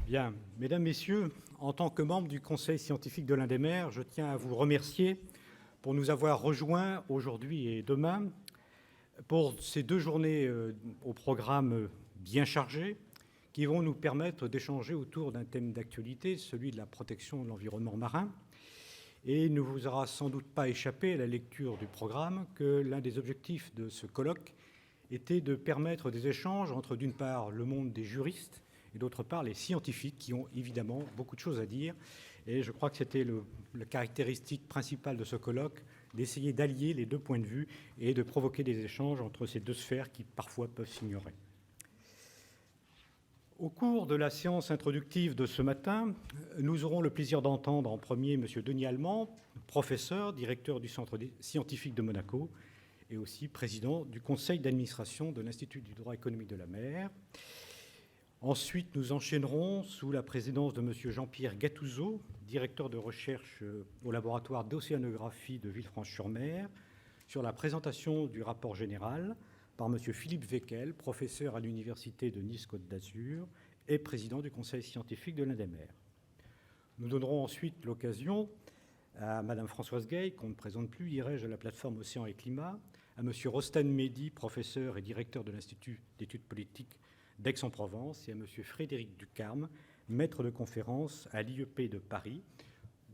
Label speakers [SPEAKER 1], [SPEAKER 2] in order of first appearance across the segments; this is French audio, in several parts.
[SPEAKER 1] Bien, mesdames, messieurs, en tant que membre du Conseil scientifique de l'Indemer, je tiens à vous remercier pour nous avoir rejoints aujourd'hui et demain pour ces 2 journées au programme bien chargé qui vont nous permettre d'échanger autour d'un thème d'actualité, celui de la protection de l'environnement marin. Et il ne vous aura sans doute pas échappé à la lecture du programme que l'un des objectifs de ce colloque était de permettre des échanges entre, d'une part, le monde des juristes et d'autre part, les scientifiques qui ont évidemment beaucoup de choses à dire. Et je crois que c'était la caractéristique principale de ce colloque, d'essayer d'allier les 2 points de vue et de provoquer des échanges entre ces 2 sphères qui parfois peuvent s'ignorer. Au cours de la séance introductive de ce matin, nous aurons le plaisir d'entendre en premier M. Denis Allemand, professeur, directeur du Centre scientifique de Monaco et aussi président du conseil d'administration de l'Institut du droit économique de la mer. Ensuite, nous enchaînerons sous la présidence de M. Jean-Pierre Gattuso, directeur de recherche au laboratoire d'océanographie de Villefranche-sur-Mer, sur la présentation du rapport général par M. Philippe Wekel, professeur à l'Université de Nice-Côte d'Azur et président du conseil scientifique de l'Indemer. Nous donnerons ensuite l'occasion à Mme Françoise Gay, qu'on ne présente plus, dirige de la plateforme Océan et Climat, à M. Rostan Mehdi, professeur et directeur de l'Institut d'études politiques d'Aix-en-Provence, et à M. Frédéric Ducarme, maître de conférence à l'IEP de Paris,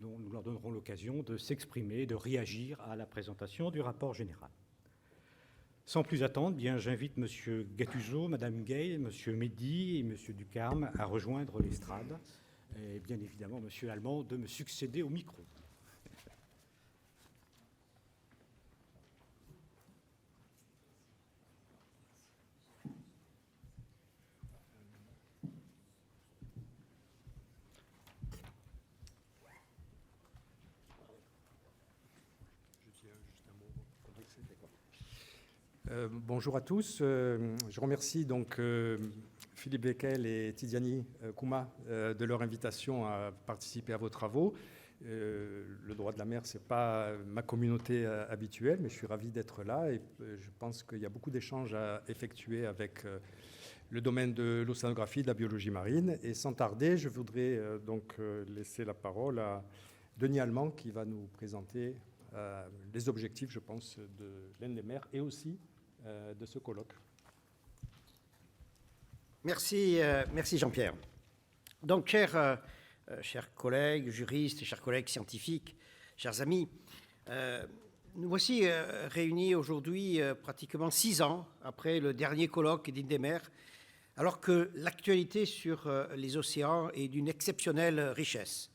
[SPEAKER 1] dont nous leur donnerons l'occasion de s'exprimer et de réagir à la présentation du rapport général. Sans plus attendre, j'invite M. Gattuso, Mme Gay, M. Mehdi et M. Ducarme à rejoindre l'estrade, et bien évidemment M. Allemand de me succéder au micro.
[SPEAKER 2] Bonjour à tous. Je remercie donc Philippe Wekel et Tidjani Kouma de leur invitation à participer à vos travaux. Le droit de la mer, ce n'est pas ma communauté habituelle, mais je suis ravi d'être là et je pense qu'il y a beaucoup d'échanges à effectuer avec le domaine de l'océanographie, de la biologie marine. Et sans tarder, je voudrais donc laisser la parole à Denis Allemand qui va nous présenter les objectifs, je pense, de l'Indemer et aussi de ce colloque.
[SPEAKER 3] Merci Jean-Pierre. Donc, chers collègues juristes, chers collègues scientifiques, chers amis, nous voici réunis aujourd'hui pratiquement 6 ans après le dernier colloque d'Indemer, alors que l'actualité sur les océans est d'une exceptionnelle richesse.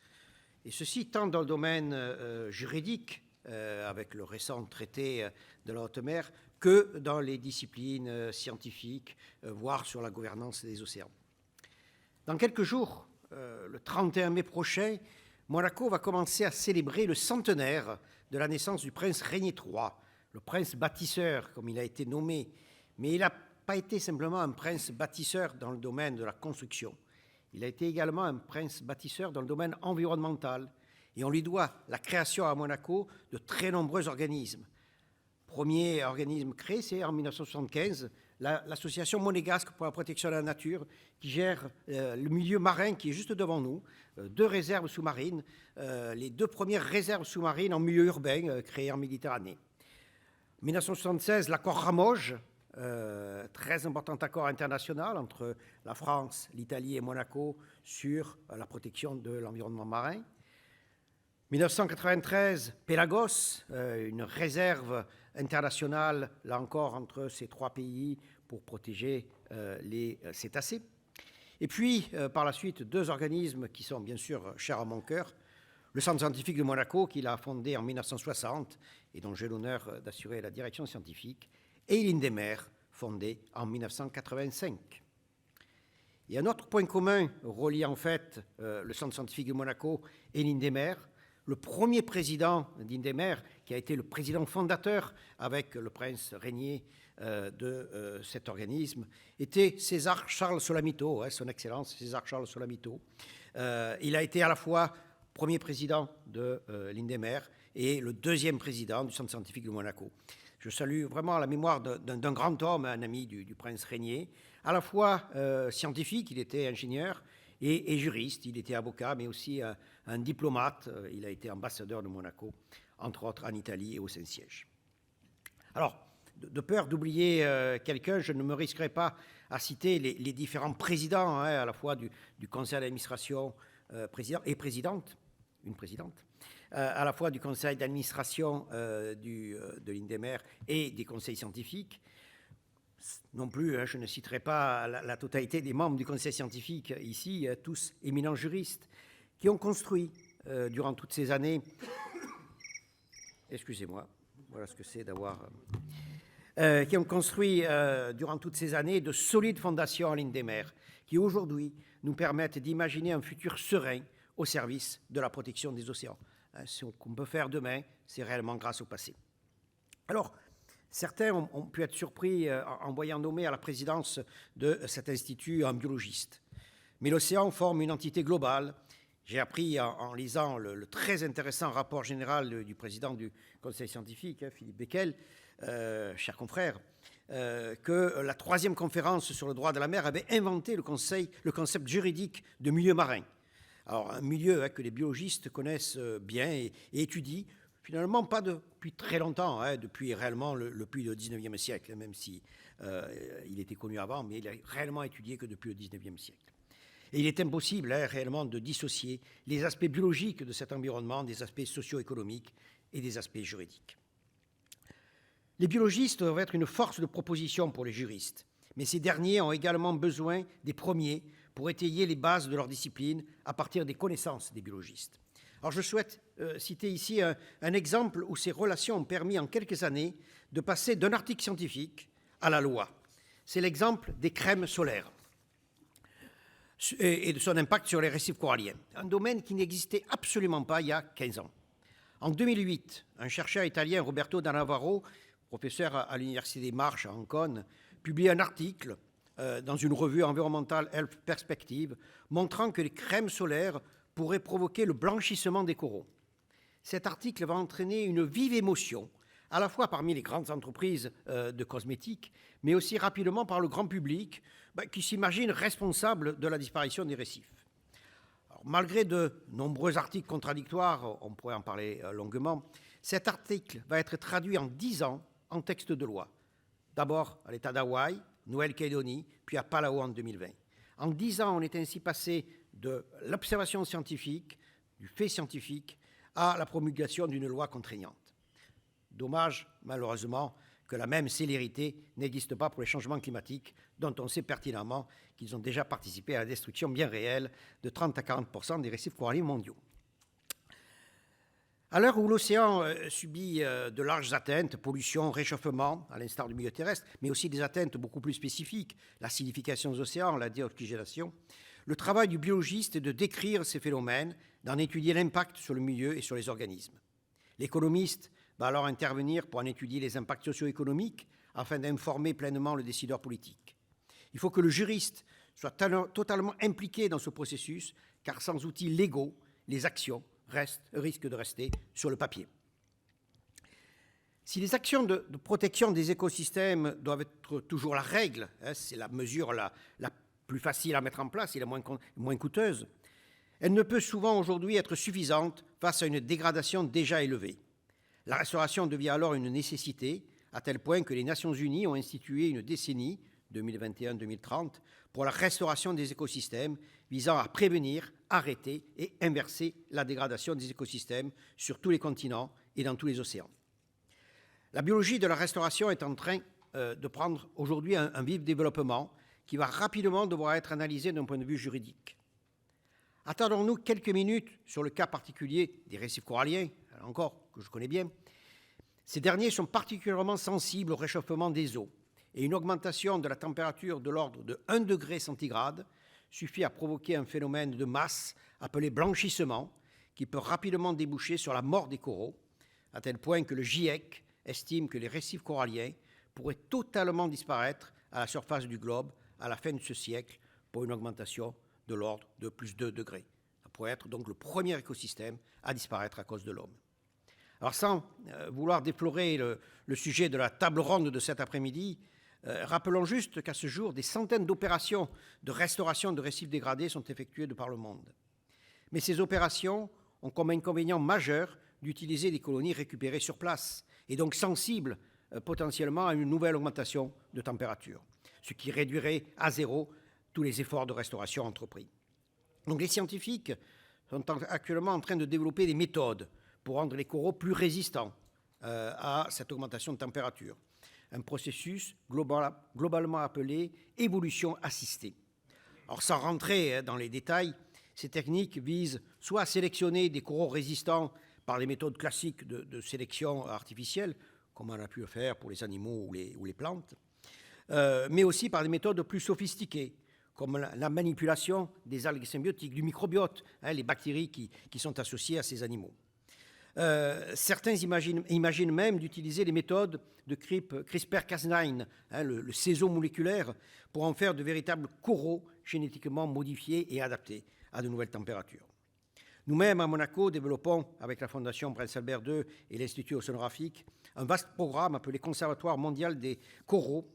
[SPEAKER 3] Et ceci tant dans le domaine juridique, avec le récent traité de la haute mer, que dans les disciplines scientifiques, voire sur la gouvernance des océans. Dans quelques jours, le 31 mai prochain, Monaco va commencer à célébrer le centenaire de la naissance du prince Régnier III, le prince bâtisseur, comme il a été nommé. Mais il n'a pas été simplement un prince bâtisseur dans le domaine de la construction. Il a été également un prince bâtisseur dans le domaine environnemental. Et on lui doit la création à Monaco de très nombreux organismes. Premier organisme créé, c'est en 1975, l'association monégasque pour la protection de la nature, qui gère le milieu marin qui est juste devant nous, 2 réserves sous-marines, les 2 premières réserves sous-marines en milieu urbain créées en Méditerranée. 1976, l'accord Ramoge, très important accord international entre la France, l'Italie et Monaco sur la protection de l'environnement marin. 1993, Pélagos, une réserve internationale, là encore, entre ces 3 pays pour protéger les cétacés. Et puis, par la suite, 2 organismes qui sont bien sûr chers à mon cœur. Le Centre scientifique de Monaco, qu'il a fondé en 1960 et dont j'ai l'honneur d'assurer la direction scientifique, et l'Indemer, fondé en 1985. Et un autre point commun relie en fait le Centre scientifique de Monaco et l'Indemer, le premier président d'Indemer, qui a été le président fondateur avec le prince Régnier de cet organisme, était César Charles Solamito, son Excellence César Charles Solamito. Il a été à la fois premier président de l'Indemer et le 2e président du Centre scientifique de Monaco. Je salue vraiment la mémoire d'un grand homme, un ami du prince Régnier, à la fois scientifique, il était ingénieur, et juriste. Il était avocat, mais aussi un diplomate. Il a été ambassadeur de Monaco, entre autres en Italie et au Saint-Siège. Alors, de peur d'oublier quelqu'un, je ne me risquerai pas à citer les différents présidents, à la fois du conseil d'administration président et présidente, une présidente, à la fois du conseil d'administration de l'INDEMER et des conseils scientifiques. Non plus, je ne citerai pas la totalité des membres du conseil scientifique ici, tous éminents juristes, qui ont construit durant toutes ces années, excusez-moi, voilà ce que c'est d'avoir... qui ont construit durant toutes ces années de solides fondations à l'INDEMER, qui aujourd'hui nous permettent d'imaginer un futur serein au service de la protection des océans. Ce qu'on peut faire demain, c'est réellement grâce au passé. Alors, certains ont pu être surpris en voyant nommer à la présidence de cet institut un biologiste. Mais l'océan forme une entité globale. J'ai appris en lisant le très intéressant rapport général du président du conseil scientifique, Philippe Becquel, cher confrère, que la 3e conférence sur le droit de la mer avait inventé le concept juridique de milieu marin. Alors, un milieu que les biologistes connaissent bien et étudient, finalement pas depuis très longtemps, depuis réellement depuis le 19e siècle, même si il était connu avant, mais il est réellement étudié que depuis le 19e siècle. Et il est impossible réellement de dissocier les aspects biologiques de cet environnement des aspects socio-économiques et des aspects juridiques. Les biologistes doivent être une force de proposition pour les juristes, mais ces derniers ont également besoin des premiers pour étayer les bases de leur discipline à partir des connaissances des biologistes. Alors je souhaite citer ici un exemple où ces relations ont permis en quelques années de passer d'un article scientifique à la loi. C'est l'exemple des crèmes solaires et de son impact sur les récifs coralliens, un domaine qui n'existait absolument pas il y a 15 ans. En 2008, un chercheur italien, Roberto D'Annavaro, professeur à l'Université des Marches à Ancône, publie un article dans une revue environnementale Health Perspective montrant que les crèmes solaires pourraient provoquer le blanchissement des coraux. Cet article va entraîner une vive émotion, à la fois parmi les grandes entreprises de cosmétiques, mais aussi rapidement par le grand public qui s'imagine responsable de la disparition des récifs. Alors, malgré de nombreux articles contradictoires, on pourrait en parler longuement, cet article va être traduit en 10 ans en texte de loi. D'abord à l'État d'Hawaï, Nouvelle-Calédonie, puis à Palau en 2020. En 10 ans, on est ainsi passé de l'observation scientifique, du fait scientifique, à la promulgation d'une loi contraignante. Dommage, malheureusement, que la même célérité n'existe pas pour les changements climatiques, dont on sait pertinemment qu'ils ont déjà participé à la destruction bien réelle de 30 à 40% des récifs coralliens mondiaux. À l'heure où l'océan subit de larges atteintes, pollution, réchauffement, à l'instar du milieu terrestre, mais aussi des atteintes beaucoup plus spécifiques, l'acidification des océans, la déoxygénation, le travail du biologiste est de décrire ces phénomènes, d'en étudier l'impact sur le milieu et sur les organismes. L'économiste va alors intervenir pour en étudier les impacts socio-économiques afin d'informer pleinement le décideur politique. Il faut que le juriste soit totalement impliqué dans ce processus, car sans outils légaux, les actions risquent de rester sur le papier. Si les actions de protection des écosystèmes doivent être toujours la règle, c'est la mesure la plus facile à mettre en place et la moins coûteuse, elle ne peut souvent aujourd'hui être suffisante face à une dégradation déjà élevée. La restauration devient alors une nécessité, à tel point que les Nations Unies ont institué une décennie, 2021-2030, pour la restauration des écosystèmes, visant à prévenir, arrêter et inverser la dégradation des écosystèmes sur tous les continents et dans tous les océans. La biologie de la restauration est en train de prendre aujourd'hui un vif développement qui va rapidement devoir être analysé d'un point de vue juridique. Attendons-nous quelques minutes sur le cas particulier des récifs coralliens, encore que je connais bien. Ces derniers sont particulièrement sensibles au réchauffement des eaux et une augmentation de la température de l'ordre de 1 degré centigrade suffit à provoquer un phénomène de masse appelé blanchissement qui peut rapidement déboucher sur la mort des coraux, à tel point que le GIEC estime que les récifs coralliens pourraient totalement disparaître à la surface du globe à la fin de ce siècle pour une augmentation de l'ordre de plus 2 degrés. Ça pourrait être donc le premier écosystème à disparaître à cause de l'homme. Alors sans vouloir déplorer le sujet de la table ronde de cet après-midi, Rappelons juste qu'à ce jour, des centaines d'opérations de restauration de récifs dégradés sont effectuées de par le monde. Mais ces opérations ont comme inconvénient majeur d'utiliser des colonies récupérées sur place et donc sensibles potentiellement à une nouvelle augmentation de température, ce qui réduirait à zéro tous les efforts de restauration entrepris. Donc les scientifiques sont actuellement en train de développer des méthodes pour rendre les coraux plus résistants à cette augmentation de température. Un processus globalement appelé évolution assistée. Alors sans rentrer dans les détails, ces techniques visent soit à sélectionner des coraux résistants par les méthodes classiques de sélection artificielle, comme on a pu le faire pour les animaux ou les plantes, mais aussi par des méthodes plus sophistiquées, comme la manipulation des algues symbiotiques, du microbiote, les bactéries qui sont associées à ces animaux. Certains imaginent même d'utiliser les méthodes de CRISPR-Cas9, le ciseau moléculaire, pour en faire de véritables coraux génétiquement modifiés et adaptés à de nouvelles températures. Nous-mêmes, à Monaco, développons, avec la Fondation Prince Albert II et l'Institut océanographique, un vaste programme appelé Conservatoire mondial des coraux,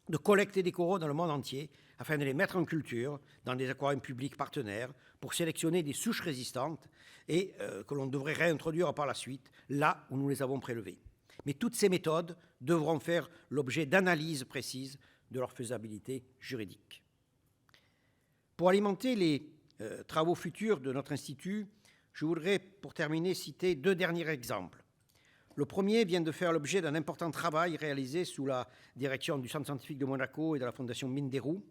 [SPEAKER 3] de collecter des coraux dans le monde entier afin de les mettre en culture dans des aquariums publics partenaires pour sélectionner des souches résistantes et que l'on devrait réintroduire par la suite là où nous les avons prélevées. Mais toutes ces méthodes devront faire l'objet d'analyses précises de leur faisabilité juridique. Pour alimenter les travaux futurs de notre institut, je voudrais, pour terminer, citer 2 derniers exemples. Le premier vient de faire l'objet d'un important travail réalisé sous la direction du Centre scientifique de Monaco et de la Fondation Mines des Roues.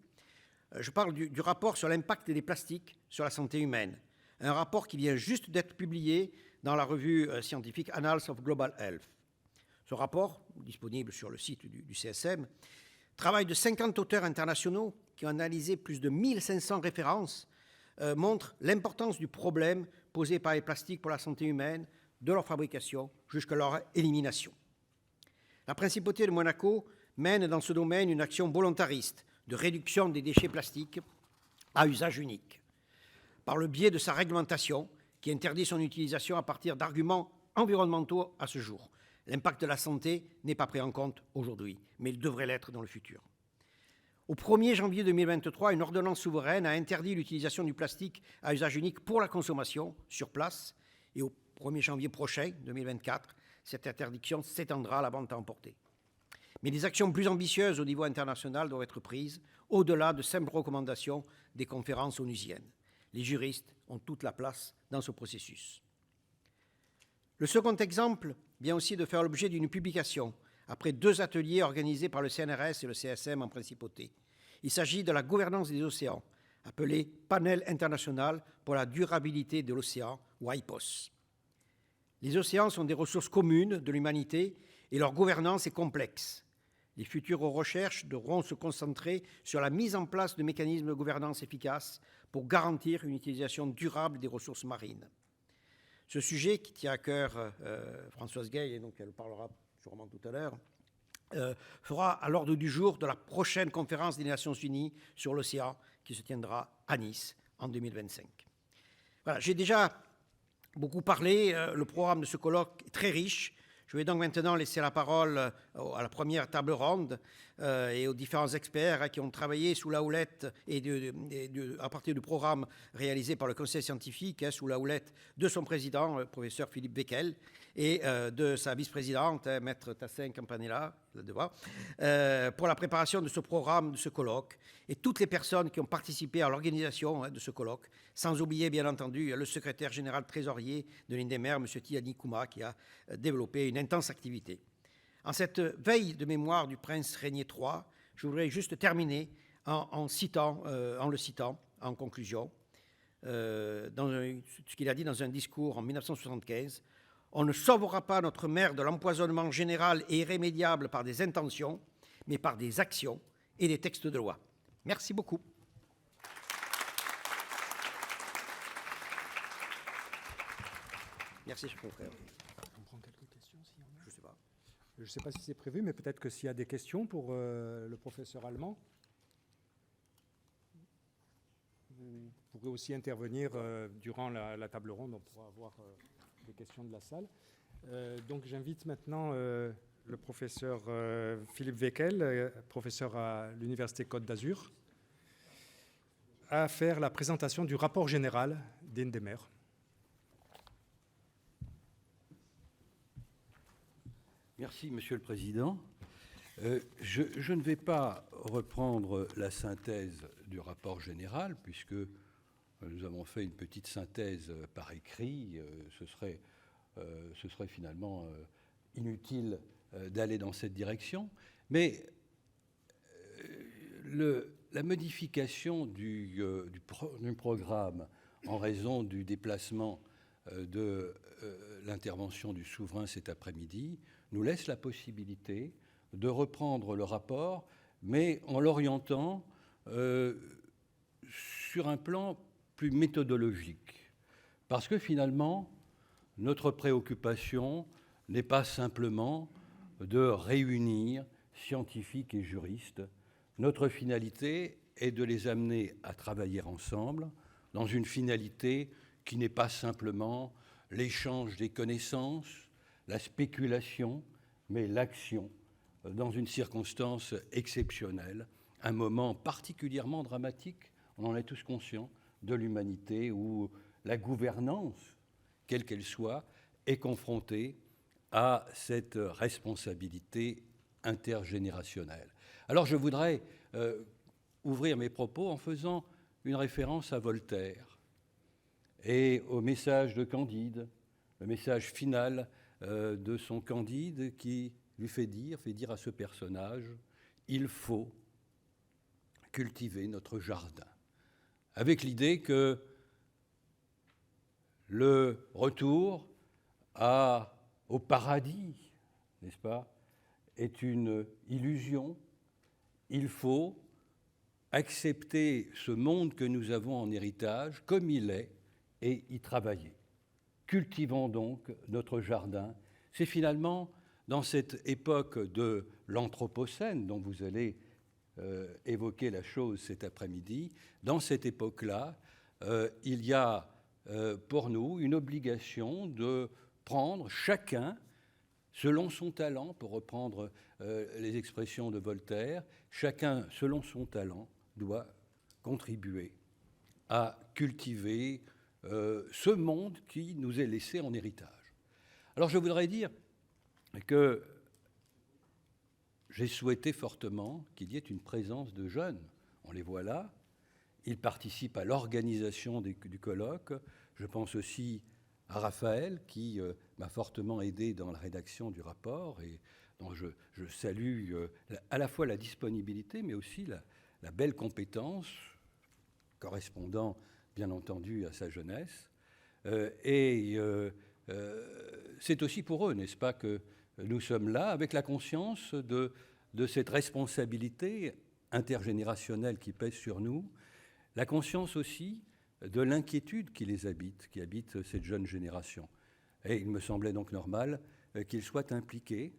[SPEAKER 3] Je parle du rapport sur l'impact des plastiques sur la santé humaine, un rapport qui vient juste d'être publié dans la revue scientifique Annals of Global Health. Ce rapport, disponible sur le site du CSM, travail de 50 auteurs internationaux qui ont analysé plus de 1500 références, montre l'importance du problème posé par les plastiques pour la santé humaine, de leur fabrication jusqu'à leur élimination. La principauté de Monaco mène dans ce domaine une action volontariste de réduction des déchets plastiques à usage unique, par le biais de sa réglementation qui interdit son utilisation à partir d'arguments environnementaux à ce jour. L'impact de la santé n'est pas pris en compte aujourd'hui, mais il devrait l'être dans le futur. Au 1er janvier 2023, une ordonnance souveraine a interdit l'utilisation du plastique à usage unique pour la consommation sur place, et au 1er janvier prochain, 2024, cette interdiction s'étendra à la vente à emporter. Mais des actions plus ambitieuses au niveau international doivent être prises, au-delà de simples recommandations des conférences onusiennes. Les juristes ont toute la place dans ce processus. Le second exemple vient aussi de faire l'objet d'une publication, après 2 ateliers organisés par le CNRS et le CSM en principauté. Il s'agit de la gouvernance des océans, appelé Panel international pour la durabilité de l'océan, ou IPOS. Les océans sont des ressources communes de l'humanité et leur gouvernance est complexe. Les futures recherches devront se concentrer sur la mise en place de mécanismes de gouvernance efficaces pour garantir une utilisation durable des ressources marines. Ce sujet qui tient à cœur Françoise Gay, et donc elle parlera sûrement tout à l'heure, fera à l'ordre du jour de la prochaine conférence des Nations Unies sur l'océan qui se tiendra à Nice en 2025. Voilà, j'ai déjà beaucoup parlé, le programme de ce colloque est très riche. Je vais donc maintenant laisser la parole à la première table ronde et aux différents experts qui ont travaillé sous la houlette et à partir du programme réalisé par le Conseil scientifique, sous la houlette de son président, le professeur Philippe Becquel, et de sa vice-présidente, maître Tassin Campanella, pour la préparation de ce programme, de ce colloque, et toutes les personnes qui ont participé à l'organisation de ce colloque, sans oublier bien entendu le secrétaire général trésorier de l'INDEMER, M. Tidjani Kouma, qui a développé une intense activité. En cette veille de mémoire du prince Régnier III, je voudrais juste terminer en le citant en conclusion, ce qu'il a dit dans un discours en 1975. On ne sauvera pas notre mer de l'empoisonnement général et irrémédiable par des intentions, mais par des actions et des textes de loi. Merci beaucoup. Merci, cher confrère.
[SPEAKER 2] On prend quelques questions, s'il y en a.
[SPEAKER 3] Je ne sais pas.
[SPEAKER 2] Je ne sais pas si c'est prévu, mais peut-être que s'il y a des questions pour le professeur Allemand, vous pourrez aussi intervenir durant la table ronde. On pourra avoir des questions de la salle. Donc j'invite maintenant le professeur Philippe Wekel, professeur à l'Université Côte d'Azur, à faire la présentation du rapport général d'Indemer.
[SPEAKER 4] Merci, Monsieur le Président. Je ne vais pas reprendre la synthèse du rapport général, puisque nous avons fait une petite synthèse par écrit. Ce serait finalement inutile d'aller dans cette direction. Mais la modification du programme en raison du déplacement de l'intervention du souverain cet après-midi nous laisse la possibilité de reprendre le rapport, mais en l'orientant sur un plan plus méthodologique. Parce que finalement, notre préoccupation n'est pas simplement de réunir scientifiques et juristes. Notre finalité est de les amener à travailler ensemble dans une finalité qui n'est pas simplement l'échange des connaissances, la spéculation, mais l'action dans une circonstance exceptionnelle, un moment particulièrement dramatique, on en est tous conscients, de l'humanité où la gouvernance, quelle qu'elle soit, est confrontée à cette responsabilité intergénérationnelle. Alors je voudrais ouvrir mes propos en faisant une référence à Voltaire et au message de Candide, le message final de son Candide qui lui fait dire à ce personnage, il faut cultiver notre jardin, avec l'idée que le retour au paradis, n'est-ce pas, est une illusion. Il faut accepter ce monde que nous avons en héritage comme il est et y travailler. Cultivons donc notre jardin. C'est finalement dans cette époque de l'Anthropocène, dont vous allez évoquer la chose cet après-midi, dans cette époque-là, il y a pour nous une obligation de prendre chacun, selon son talent, pour reprendre les expressions de Voltaire, chacun, selon son talent, doit contribuer à cultiver ce monde qui nous est laissé en héritage. Alors je voudrais dire que j'ai souhaité fortement qu'il y ait une présence de jeunes. On les voit là. Ils participent à l'organisation du colloque. Je pense aussi à Raphaël, qui m'a fortement aidé dans la rédaction du rapport et dont je salue à la fois la disponibilité, mais aussi la belle compétence, correspondant bien entendu à sa jeunesse. C'est aussi pour eux, n'est-ce pas, que nous sommes là, avec la conscience de cette responsabilité intergénérationnelle qui pèse sur nous, la conscience aussi de l'inquiétude qui les habite, qui habite cette jeune génération. Et il me semblait donc normal qu'ils soient impliqués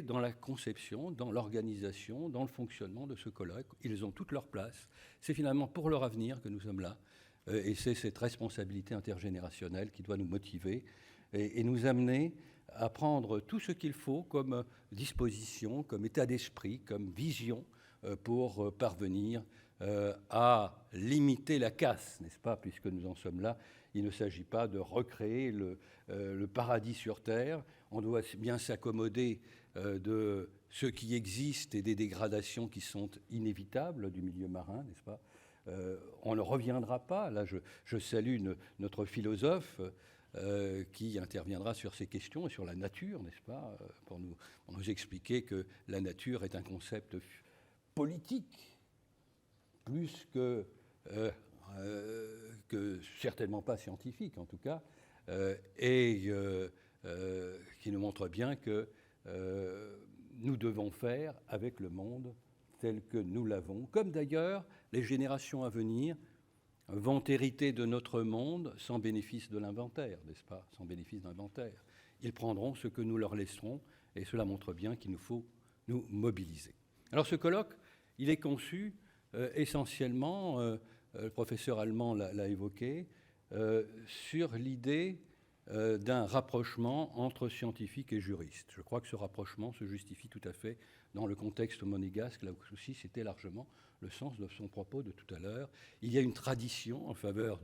[SPEAKER 4] dans la conception, dans l'organisation, dans le fonctionnement de ce colloque. Ils ont toute leur place. C'est finalement pour leur avenir que nous sommes là. Et c'est cette responsabilité intergénérationnelle qui doit nous motiver et nous amener à prendre tout ce qu'il faut comme disposition, comme état d'esprit, comme vision pour parvenir à limiter la casse, n'est-ce pas, puisque nous en sommes là. Il ne s'agit pas de recréer le paradis sur Terre. On doit bien s'accommoder de ce qui existe et des dégradations qui sont inévitables du milieu marin, n'est-ce pas. On ne reviendra pas. Là, je salue notre philosophe qui interviendra sur ces questions et sur la nature, n'est-ce pas, pour nous expliquer que la nature est un concept politique, plus que certainement pas scientifique en tout cas, qui nous montre bien que nous devons faire avec le monde tel que nous l'avons, comme d'ailleurs les générations à venir vont hériter de notre monde sans bénéfice de l'inventaire, n'est-ce pas, sans bénéfice d'inventaire. Ils prendront ce que nous leur laisserons, et cela montre bien qu'il nous faut nous mobiliser. Alors ce colloque, il est conçu essentiellement, le professeur Allemand l'a évoqué, sur l'idée d'un rapprochement entre scientifiques et juristes. Je crois que ce rapprochement se justifie tout à fait dans le contexte monégasque, là aussi c'était largement le sens de son propos de tout à l'heure. Il y a une tradition en faveur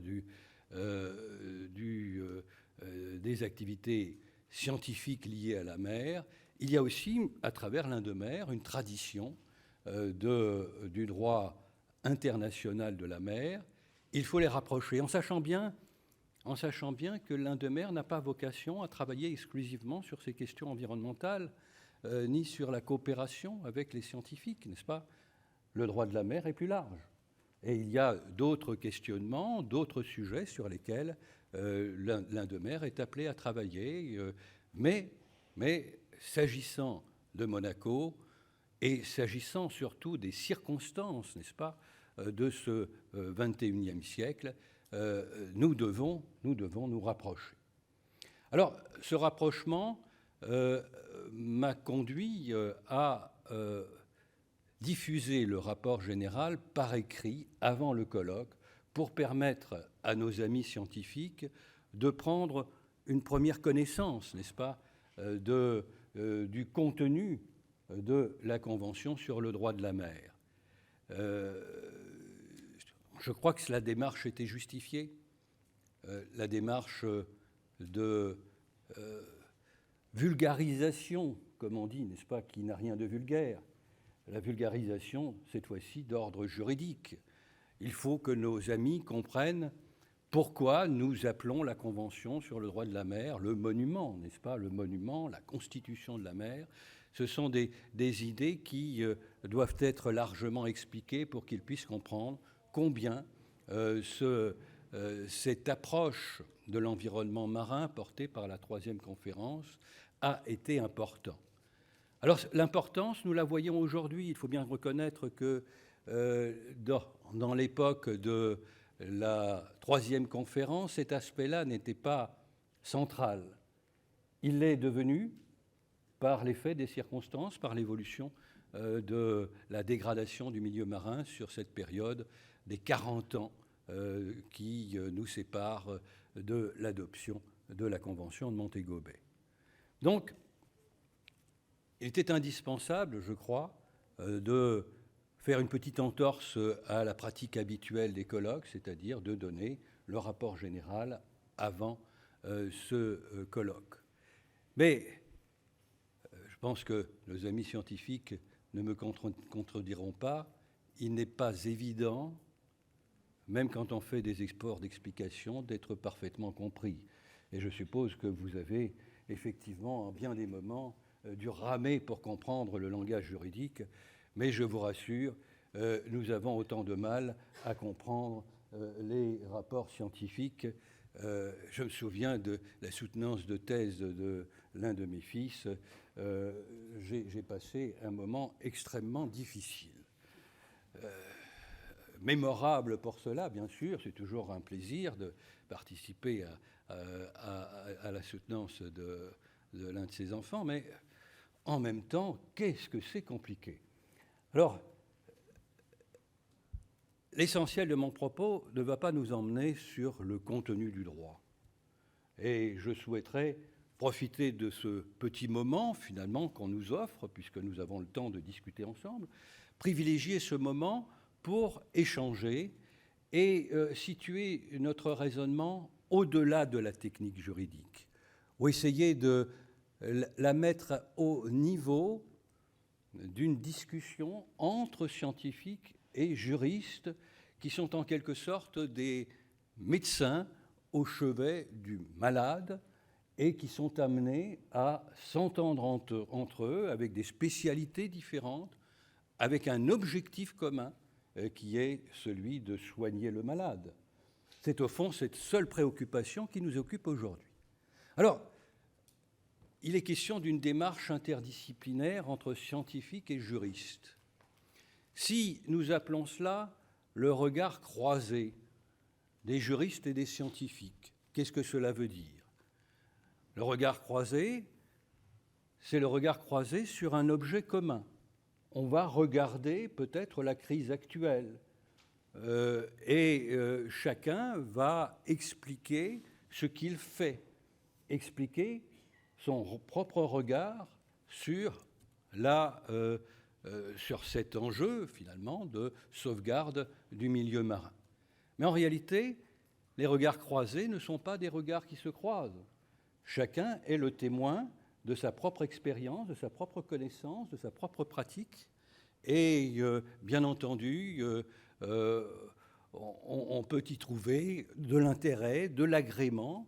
[SPEAKER 4] des activités scientifiques liées à la mer. Il y a aussi, à travers l'Indemer, une tradition du droit international de la mer. Il faut les rapprocher, en sachant bien que l'Indemer n'a pas vocation à travailler exclusivement sur ces questions environnementales, ni sur la coopération avec les scientifiques, n'est-ce pas? Le droit de la mer est plus large. Et il y a d'autres questionnements, d'autres sujets sur lesquels l'Indemer est appelé à travailler. Mais s'agissant de Monaco, et s'agissant surtout des circonstances, n'est-ce pas, de ce XXIe siècle, nous devons nous rapprocher. Alors, ce rapprochement m'a conduit à diffuser le rapport général par écrit avant le colloque pour permettre à nos amis scientifiques de prendre une première connaissance, n'est-ce pas, du contenu de la Convention sur le droit de la mer. Je crois que la démarche était justifiée, la démarche de vulgarisation, comme on dit, n'est-ce pas, qui n'a rien de vulgaire. La vulgarisation, cette fois-ci, d'ordre juridique. Il faut que nos amis comprennent pourquoi nous appelons la Convention sur le droit de la mer le monument, n'est-ce pas, le monument, la constitution de la mer. Ce sont des idées qui doivent être largement expliquées pour qu'ils puissent comprendre combien cette approche de l'environnement marin portée par la troisième conférence a été important. Alors l'importance, nous la voyons aujourd'hui. Il faut bien reconnaître que dans l'époque de la troisième conférence, cet aspect-là n'était pas central. Il l'est devenu par l'effet des circonstances, par l'évolution de la dégradation du milieu marin sur cette période des 40 ans qui nous séparent de l'adoption de la Convention de Montego Bay. Donc, il était indispensable, je crois, de faire une petite entorse à la pratique habituelle des colloques, c'est-à-dire de donner le rapport général avant ce colloque. Mais je pense que nos amis scientifiques ne me contrediront pas, il n'est pas évident, même quand on fait des efforts d'explication, d'être parfaitement compris. Et je suppose que vous avez effectivement, en bien des moments, dû ramer pour comprendre le langage juridique, mais je vous rassure, nous avons autant de mal à comprendre les rapports scientifiques. Je me souviens de la soutenance de thèse de l'un de mes fils. J'ai passé un moment extrêmement difficile. Mémorable pour cela, bien sûr, c'est toujours un plaisir de participer à la soutenance de l'un de ses enfants, mais en même temps, qu'est-ce que c'est compliqué. Alors, l'essentiel de mon propos ne va pas nous emmener sur le contenu du droit. Et je souhaiterais profiter de ce petit moment, finalement, qu'on nous offre, puisque nous avons le temps de discuter ensemble, privilégier ce moment pour échanger et situer notre raisonnement au-delà de la technique juridique, ou essayer de la mettre au niveau d'une discussion entre scientifiques et juristes qui sont en quelque sorte des médecins au chevet du malade et qui sont amenés à s'entendre entre eux avec des spécialités différentes, avec un objectif commun qui est celui de soigner le malade. C'est au fond cette seule préoccupation qui nous occupe aujourd'hui. Alors, il est question d'une démarche interdisciplinaire entre scientifiques et juristes. Si nous appelons cela le regard croisé des juristes et des scientifiques, qu'est-ce que cela veut dire? Le regard croisé, c'est le regard croisé sur un objet commun. On va regarder peut-être la crise actuelle et chacun va expliquer ce qu'il fait expliquer son propre regard sur, sur cet enjeu, finalement, de sauvegarde du milieu marin. Mais en réalité, les regards croisés ne sont pas des regards qui se croisent. Chacun est le témoin de sa propre expérience, de sa propre connaissance, de sa propre pratique. Et bien entendu, on peut y trouver de l'intérêt, de l'agrément.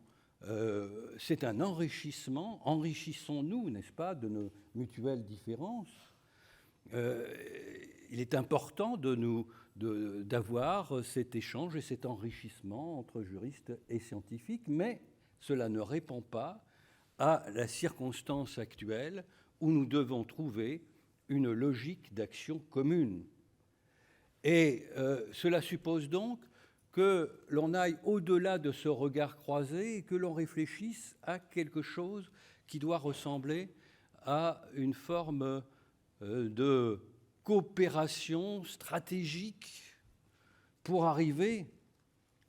[SPEAKER 4] C'est un enrichissement. Enrichissons-nous, n'est-ce pas, de nos mutuelles différences. Il est important d'avoir cet échange et cet enrichissement entre juristes et scientifiques, mais cela ne répond pas à la circonstance actuelle où nous devons trouver une logique d'action commune. Et cela suppose donc que l'on aille au-delà de ce regard croisé et que l'on réfléchisse à quelque chose qui doit ressembler à une forme de coopération stratégique pour arriver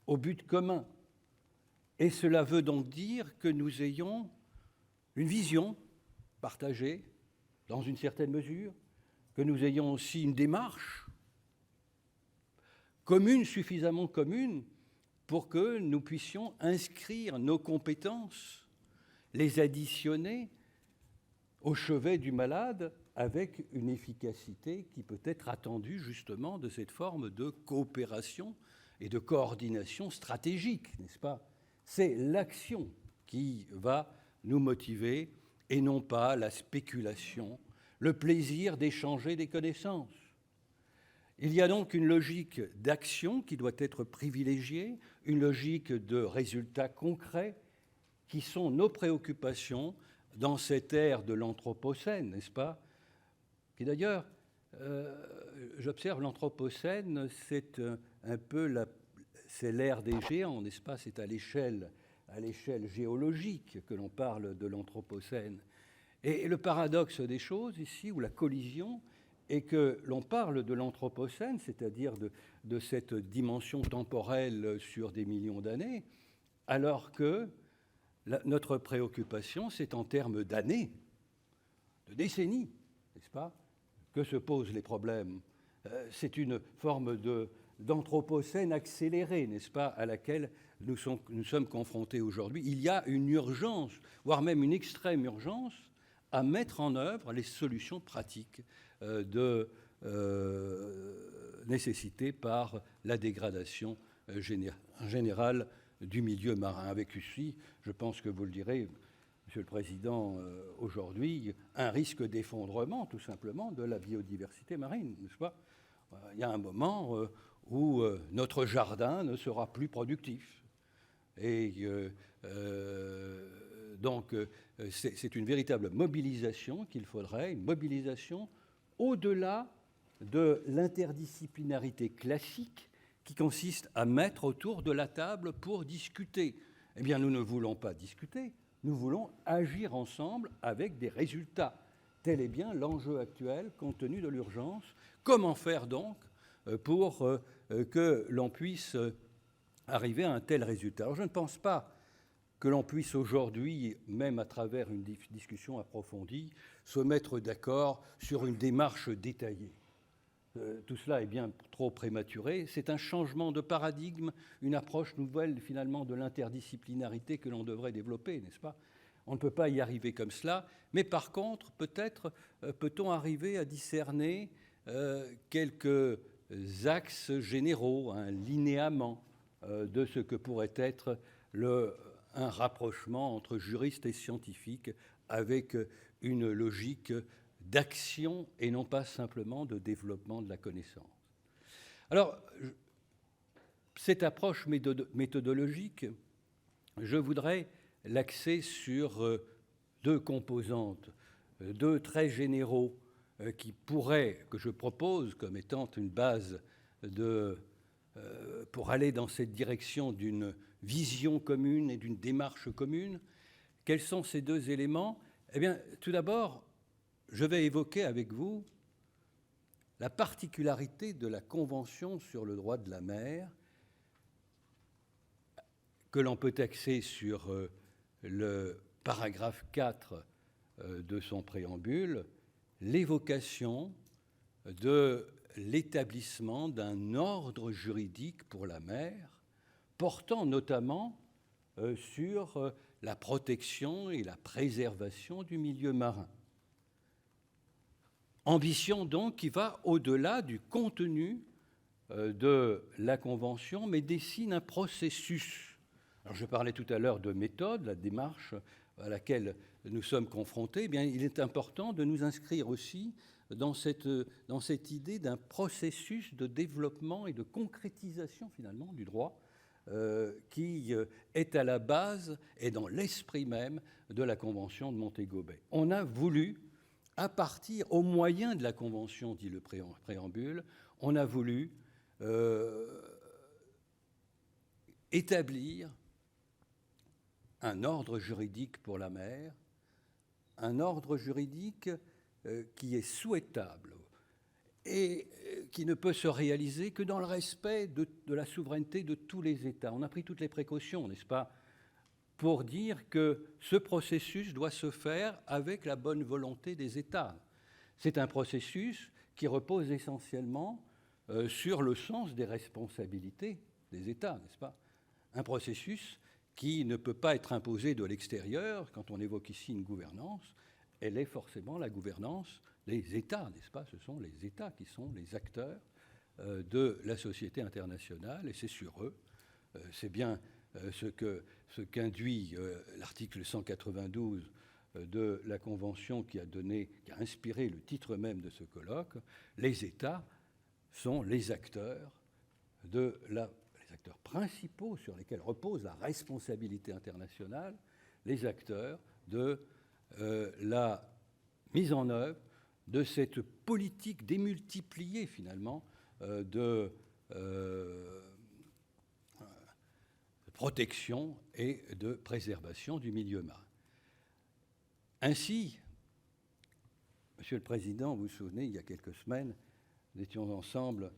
[SPEAKER 4] au but commun. Et cela veut donc dire que nous ayons une vision partagée, dans une certaine mesure, que nous ayons aussi une démarche commune, suffisamment commune, pour que nous puissions inscrire nos compétences, les additionner au chevet du malade avec une efficacité qui peut être attendue justement de cette forme de coopération et de coordination stratégique, n'est-ce pas ? C'est l'action qui va nous motiver et non pas la spéculation, le plaisir d'échanger des connaissances. Il y a donc une logique d'action qui doit être privilégiée, une logique de résultats concrets qui sont nos préoccupations dans cette ère de l'Anthropocène, n'est-ce pas ? Qui d'ailleurs, j'observe l'Anthropocène, c'est un peu c'est l'ère des géants, n'est-ce pas ? C'est à l'échelle géologique que l'on parle de l'Anthropocène. Et le paradoxe des choses ici, ou la collision, est que l'on parle de l'Anthropocène, c'est-à-dire de cette dimension temporelle sur des millions d'années, alors que notre préoccupation, c'est en termes d'années, de décennies, n'est-ce pas, que se posent les problèmes. C'est une forme d'anthropocène accélérée, n'est-ce pas, à laquelle nous sommes confrontés aujourd'hui. Il y a une urgence, voire même une extrême urgence, à mettre en œuvre les solutions pratiques nécessitées par la dégradation générale du milieu marin. Avec ici, je pense que vous le direz, Monsieur le Président, aujourd'hui, un risque d'effondrement, tout simplement, de la biodiversité marine, n'est-ce pas ? Il y a un moment où notre jardin ne sera plus productif. Et donc, c'est une véritable mobilisation qu'il faudrait, une mobilisation au-delà de l'interdisciplinarité classique qui consiste à mettre autour de la table pour discuter. Eh bien, nous ne voulons pas discuter, nous voulons agir ensemble avec des résultats. Tel est bien l'enjeu actuel, compte tenu de l'urgence. Comment faire donc pour que l'on puisse arriver à un tel résultat ? Alors, je ne pense pas que l'on puisse aujourd'hui, même à travers une discussion approfondie, se mettre d'accord sur une démarche détaillée. Tout cela est bien trop prématuré. C'est un changement de paradigme, une approche nouvelle finalement de l'interdisciplinarité que l'on devrait développer, n'est-ce pas ? On ne peut pas y arriver comme cela, mais par contre, peut-être peut-on arriver à discerner quelques axes généraux, un linéament de ce que pourrait être un rapprochement entre juristes et scientifiques avec une logique d'action et non pas simplement de développement de la connaissance. Alors, cette approche méthodologique, je voudrais l'axer sur deux composantes, deux traits généraux que je propose comme étant une base pour aller dans cette direction d'une vision commune et d'une démarche commune. Quels sont ces deux éléments ? Eh bien, tout d'abord, je vais évoquer avec vous la particularité de la Convention sur le droit de la mer, que l'on peut axer sur le paragraphe 4 de son préambule l'évocation de l'établissement d'un ordre juridique pour la mer, portant notamment sur la protection et la préservation du milieu marin. Ambition donc qui va au-delà du contenu de la Convention, mais dessine un processus. Alors, je parlais tout à l'heure de méthode, la démarche à laquelle nous sommes confrontés. Eh bien, il est important de nous inscrire aussi dans cette idée d'un processus de développement et de concrétisation, finalement, du droit qui est à la base et dans l'esprit même de la Convention de Montego Bay. On a voulu, à partir, au moyen de la Convention, dit le préambule, on a voulu établir un ordre juridique pour la mer, un ordre juridique qui est souhaitable et qui ne peut se réaliser que dans le respect de la souveraineté de tous les États. On a pris toutes les précautions, n'est-ce pas, pour dire que ce processus doit se faire avec la bonne volonté des États. C'est un processus qui repose essentiellement sur le sens des responsabilités des États, n'est-ce pas? Un processus qui ne peut pas être imposée de l'extérieur. Quand on évoque ici une gouvernance, elle est forcément la gouvernance des États, n'est-ce pas? Ce sont les États qui sont les acteurs de la société internationale, et c'est sur eux, c'est bien ce qu'induit l'article 192 de la Convention qui a inspiré le titre même de ce colloque. Les États sont les acteurs les acteurs principaux sur lesquels repose la responsabilité internationale, les acteurs de la mise en œuvre de cette politique démultipliée, finalement, de protection et de préservation du milieu marin. Ainsi, Monsieur le Président, vous vous souvenez, il y a quelques semaines, nous étions ensemble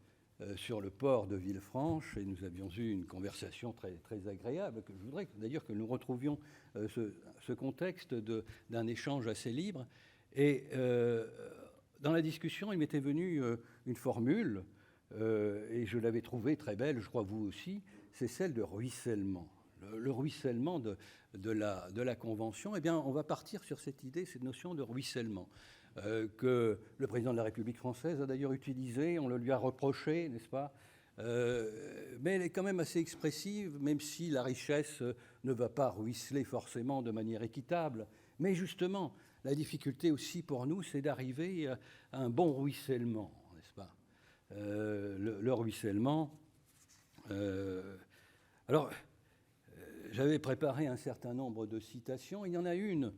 [SPEAKER 4] sur le port de Villefranche et nous avions eu une conversation très, très agréable. Je voudrais d'ailleurs que nous retrouvions ce contexte d'un échange assez libre. Et dans la discussion, il m'était venu une formule, et je l'avais trouvée très belle, je crois vous aussi, c'est celle de ruissellement. Le ruissellement de la Convention, eh bien, on va partir sur cette idée, cette notion de ruissellement. Que le président de la République française a d'ailleurs utilisé, on le lui a reproché, n'est-ce pas, mais elle est quand même assez expressive, même si la richesse ne va pas ruisseler forcément de manière équitable. Mais justement, la difficulté aussi pour nous, c'est d'arriver à un bon ruissellement, n'est-ce pas, le ruissellement. Alors, j'avais préparé un certain nombre de citations. Il y en a une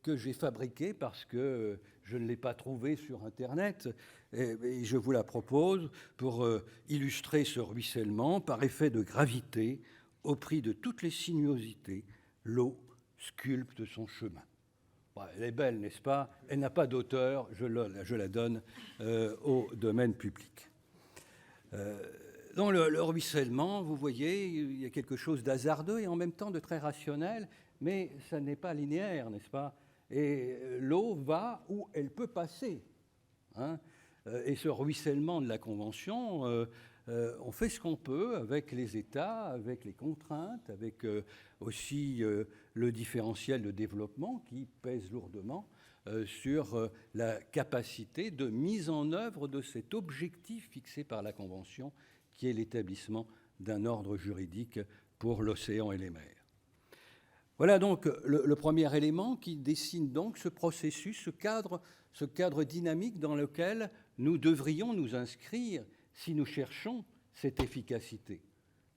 [SPEAKER 4] que j'ai fabriquée parce que je ne l'ai pas trouvée sur Internet, et je vous la propose pour illustrer ce ruissellement. Par effet de gravité, au prix de toutes les sinuosités, l'eau sculpte son chemin. Bon, elle est belle, n'est-ce pas? Elle n'a pas d'auteur, je la donne au domaine public. Dans le ruissellement, vous voyez, il y a quelque chose d'hasardeux et en même temps de très rationnel, mais ça n'est pas linéaire, n'est-ce pas? Et l'eau va où elle peut passer. Hein, et ce ruissellement de la Convention, on fait ce qu'on peut avec les États, avec les contraintes, avec aussi le différentiel de développement qui pèse lourdement sur la capacité de mise en œuvre de cet objectif fixé par la Convention, qui est l'établissement d'un ordre juridique pour l'océan et les mers. Voilà donc le premier élément qui dessine donc ce processus, ce cadre dynamique dans lequel nous devrions nous inscrire si nous cherchons cette efficacité.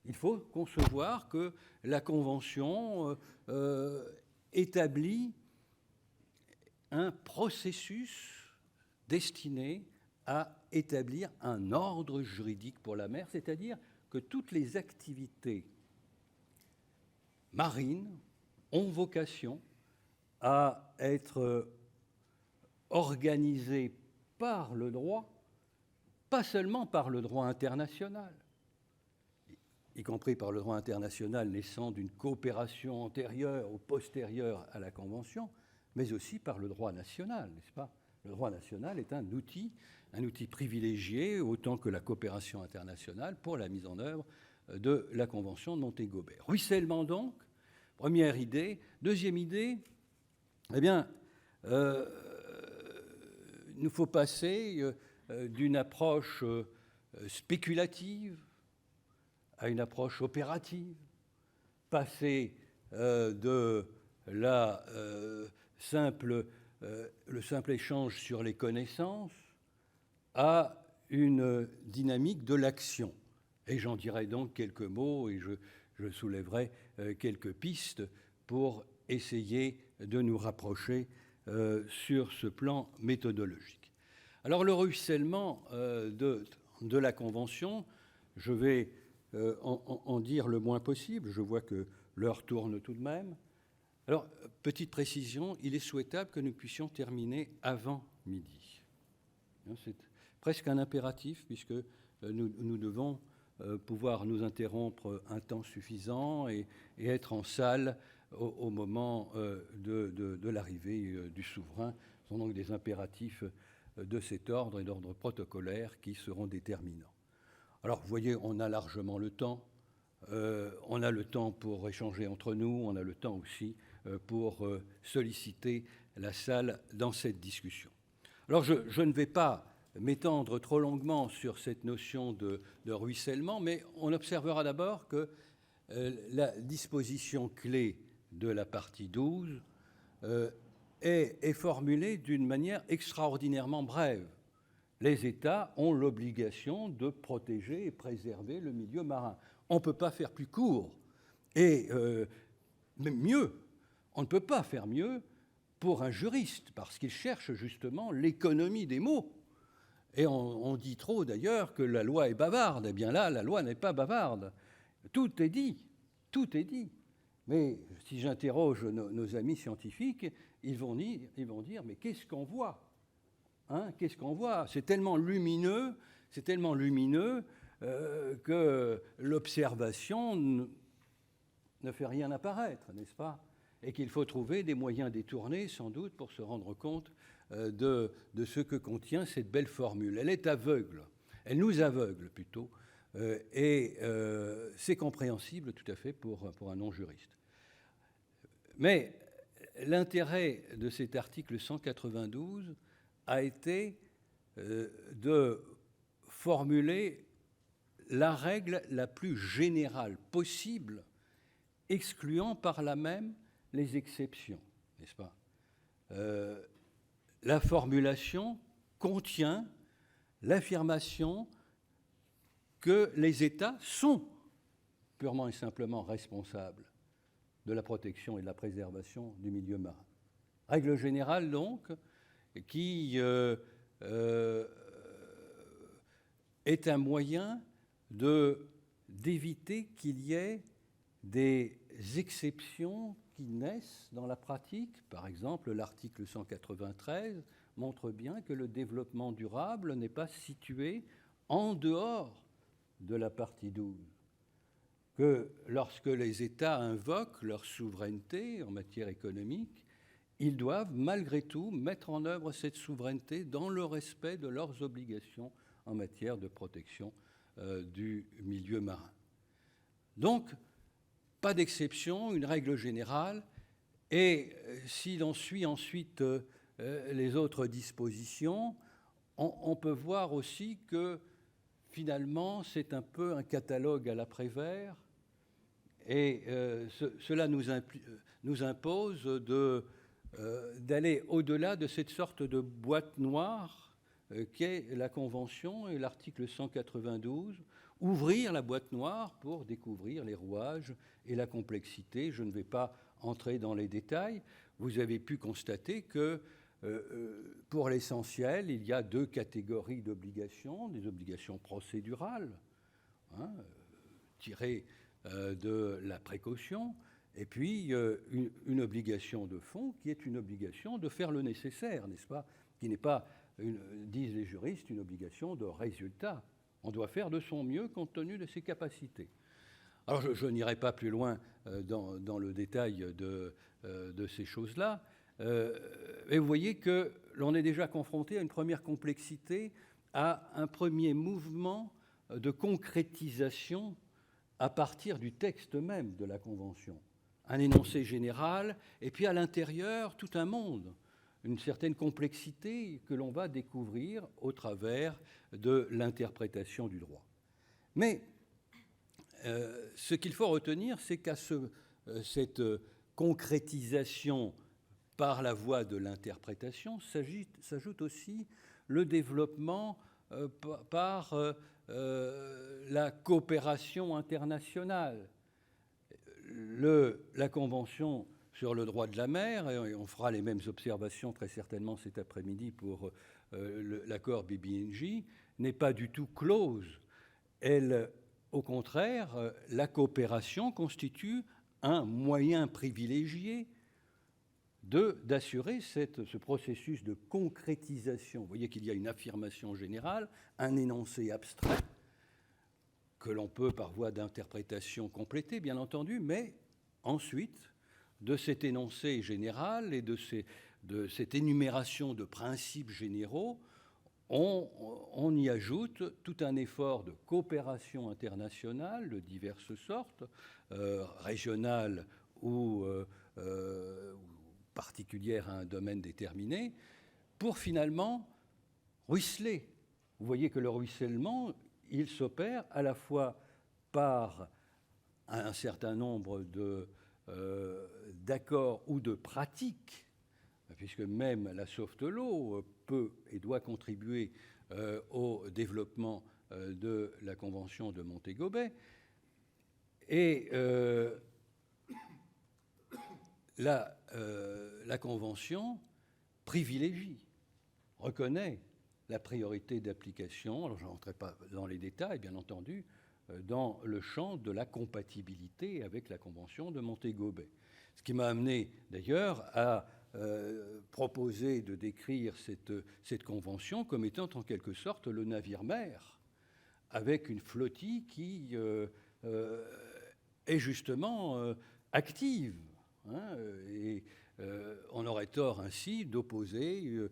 [SPEAKER 4] Il faut concevoir que la Convention établit un processus destiné à établir un ordre juridique pour la mer, c'est-à-dire que toutes les activités marines ont vocation à être organisées par le droit, pas seulement par le droit international. y compris par le droit international naissant d'une coopération antérieure ou postérieure à la Convention, mais aussi par le droit national, n'est-ce pas? Le droit national est un outil privilégié, autant que la coopération internationale, pour la mise en œuvre de la Convention de Montego Bay. Ruissellement donc, première idée. Deuxième idée, eh bien, il nous faut passer d'une approche spéculative à une approche opérative, passer de la le simple échange sur les connaissances à une dynamique de l'action. Et j'en dirai donc quelques mots et je soulèverai quelques pistes pour essayer de nous rapprocher sur ce plan méthodologique. Alors le ruissellement de la Convention, je vais en dire le moins possible. Je vois que l'heure tourne tout de même. Alors, petite précision, il est souhaitable que nous puissions terminer avant midi. C'est presque un impératif, puisque nous devons pouvoir nous interrompre un temps suffisant et être en salle au moment de l'arrivée du souverain. Ce sont donc des impératifs de cet ordre et d'ordre protocolaire qui seront déterminants. Alors, vous voyez, on a largement le temps. On a le temps pour échanger entre nous, on a le temps aussi pour solliciter la salle dans cette discussion. Alors, je ne vais pas m'étendre trop longuement sur cette notion de ruissellement, mais on observera d'abord que la disposition clé de la partie 12 est formulée d'une manière extraordinairement brève. Les États ont l'obligation de protéger et préserver le milieu marin. On ne peut pas faire plus court. Et même mieux, on ne peut pas faire mieux pour un juriste, parce qu'il cherche justement l'économie des mots. Et on dit trop d'ailleurs que la loi est bavarde. Eh bien là, la loi n'est pas bavarde. Tout est dit, tout est dit. Mais si j'interroge nos amis scientifiques, ils vont dire, mais qu'est-ce qu'on voit ? Qu'est-ce qu'on voit ? C'est tellement lumineux que l'observation ne fait rien apparaître, n'est-ce pas ? Et qu'il faut trouver des moyens détournés, sans doute, pour se rendre compte de ce que contient cette belle formule. Elle est aveugle, elle nous aveugle plutôt, et c'est compréhensible tout à fait pour un non-juriste. Mais l'intérêt de cet article 192 a été de formuler la règle la plus générale possible, excluant par là même les exceptions, n'est-ce pas ? La formulation contient l'affirmation que les États sont purement et simplement responsables de la protection et de la préservation du milieu marin. Règle générale, donc, qui est un moyen d'éviter qu'il y ait des exceptions qui naissent dans la pratique. Par exemple, l'article 193 montre bien que le développement durable n'est pas situé en dehors de la partie 12, que lorsque les États invoquent leur souveraineté en matière économique, ils doivent malgré tout mettre en œuvre cette souveraineté dans le respect de leurs obligations en matière de protection du milieu marin. Donc, pas d'exception, une règle générale, et si l'on suit ensuite les autres dispositions, on peut voir aussi que finalement c'est un peu un catalogue à la Prévert, et cela nous impose d'aller au-delà de cette sorte de boîte noire qu'est la Convention et l'article 192, ouvrir la boîte noire pour découvrir les rouages et la complexité. Je ne vais pas entrer dans les détails. Vous avez pu constater que, pour l'essentiel, il y a deux catégories d'obligations, des obligations procédurales, tirées de la précaution, et puis une obligation de fond qui est une obligation de faire le nécessaire, n'est-ce pas ? Qui n'est pas, disent les juristes, une obligation de résultat. On doit faire de son mieux compte tenu de ses capacités. Alors je n'irai pas plus loin dans le détail de ces choses-là, mais vous voyez que l'on est déjà confronté à une première complexité, à un premier mouvement de concrétisation à partir du texte même de la Convention. Un énoncé général, et puis à l'intérieur, tout un monde, une certaine complexité que l'on va découvrir au travers de l'interprétation du droit. Mais ce qu'il faut retenir, c'est qu'à cette concrétisation par la voie de l'interprétation s'ajoute aussi le développement par la coopération internationale. La Convention sur le droit de la mer, et on fera les mêmes observations très certainement cet après-midi pour l'accord BBNJ, n'est pas du tout close. Au contraire, la coopération constitue un moyen privilégié d'assurer ce processus de concrétisation. Vous voyez qu'il y a une affirmation générale, un énoncé abstrait, que l'on peut par voie d'interprétation compléter, bien entendu, mais ensuite, de cet énoncé général et de cette énumération de principes généraux, on y ajoute tout un effort de coopération internationale de diverses sortes, régionale ou particulière à un domaine déterminé, pour finalement ruisseler. Vous voyez que le ruissellement, il s'opère à la fois par un certain nombre d'accords ou de pratiques, puisque même la soft law peut et doit contribuer au développement de la Convention de Montego Bay. Et la Convention privilégie, reconnaît la priorité d'application. Alors, je n'entrerai pas dans les détails, bien entendu, dans le champ de la compatibilité avec la Convention de Montego Bay. Ce qui m'a amené, d'ailleurs, à proposer de décrire cette convention comme étant en quelque sorte le navire-mer, avec une flottille qui est justement active. Et on aurait tort ainsi d'opposer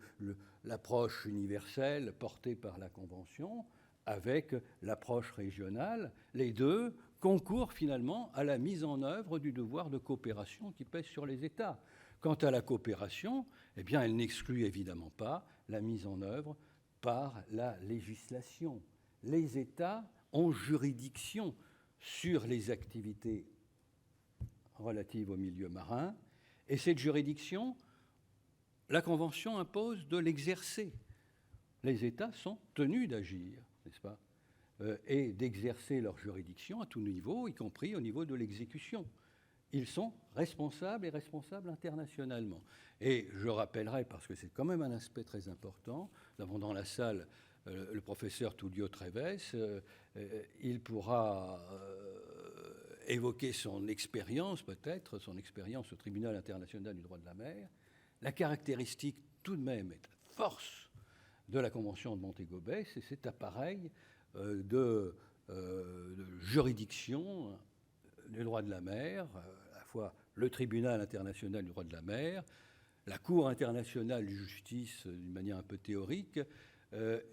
[SPEAKER 4] l'approche universelle portée par la Convention avec l'approche régionale. Les deux concourent finalement à la mise en œuvre du devoir de coopération qui pèse sur les États. Quant à la coopération, eh bien, elle n'exclut évidemment pas la mise en œuvre par la législation. Les États ont juridiction sur les activités relatives au milieu marin, et cette juridiction, la Convention impose de l'exercer. Les États sont tenus d'agir, n'est-ce pas, et d'exercer leur juridiction à tout niveau, y compris au niveau de l'exécution. Ils sont responsables et responsables internationalement. Et je rappellerai, parce que c'est quand même un aspect très important, nous avons dans la salle le professeur Tullio Treves, il pourra évoquer son expérience, peut-être, son expérience au Tribunal international du droit de la mer. La caractéristique tout de même et la force de la Convention de Montego Bay, c'est cet appareil de juridiction du droit de la mer, à la fois le Tribunal international du droit de la mer, la Cour internationale de justice d'une manière un peu théorique,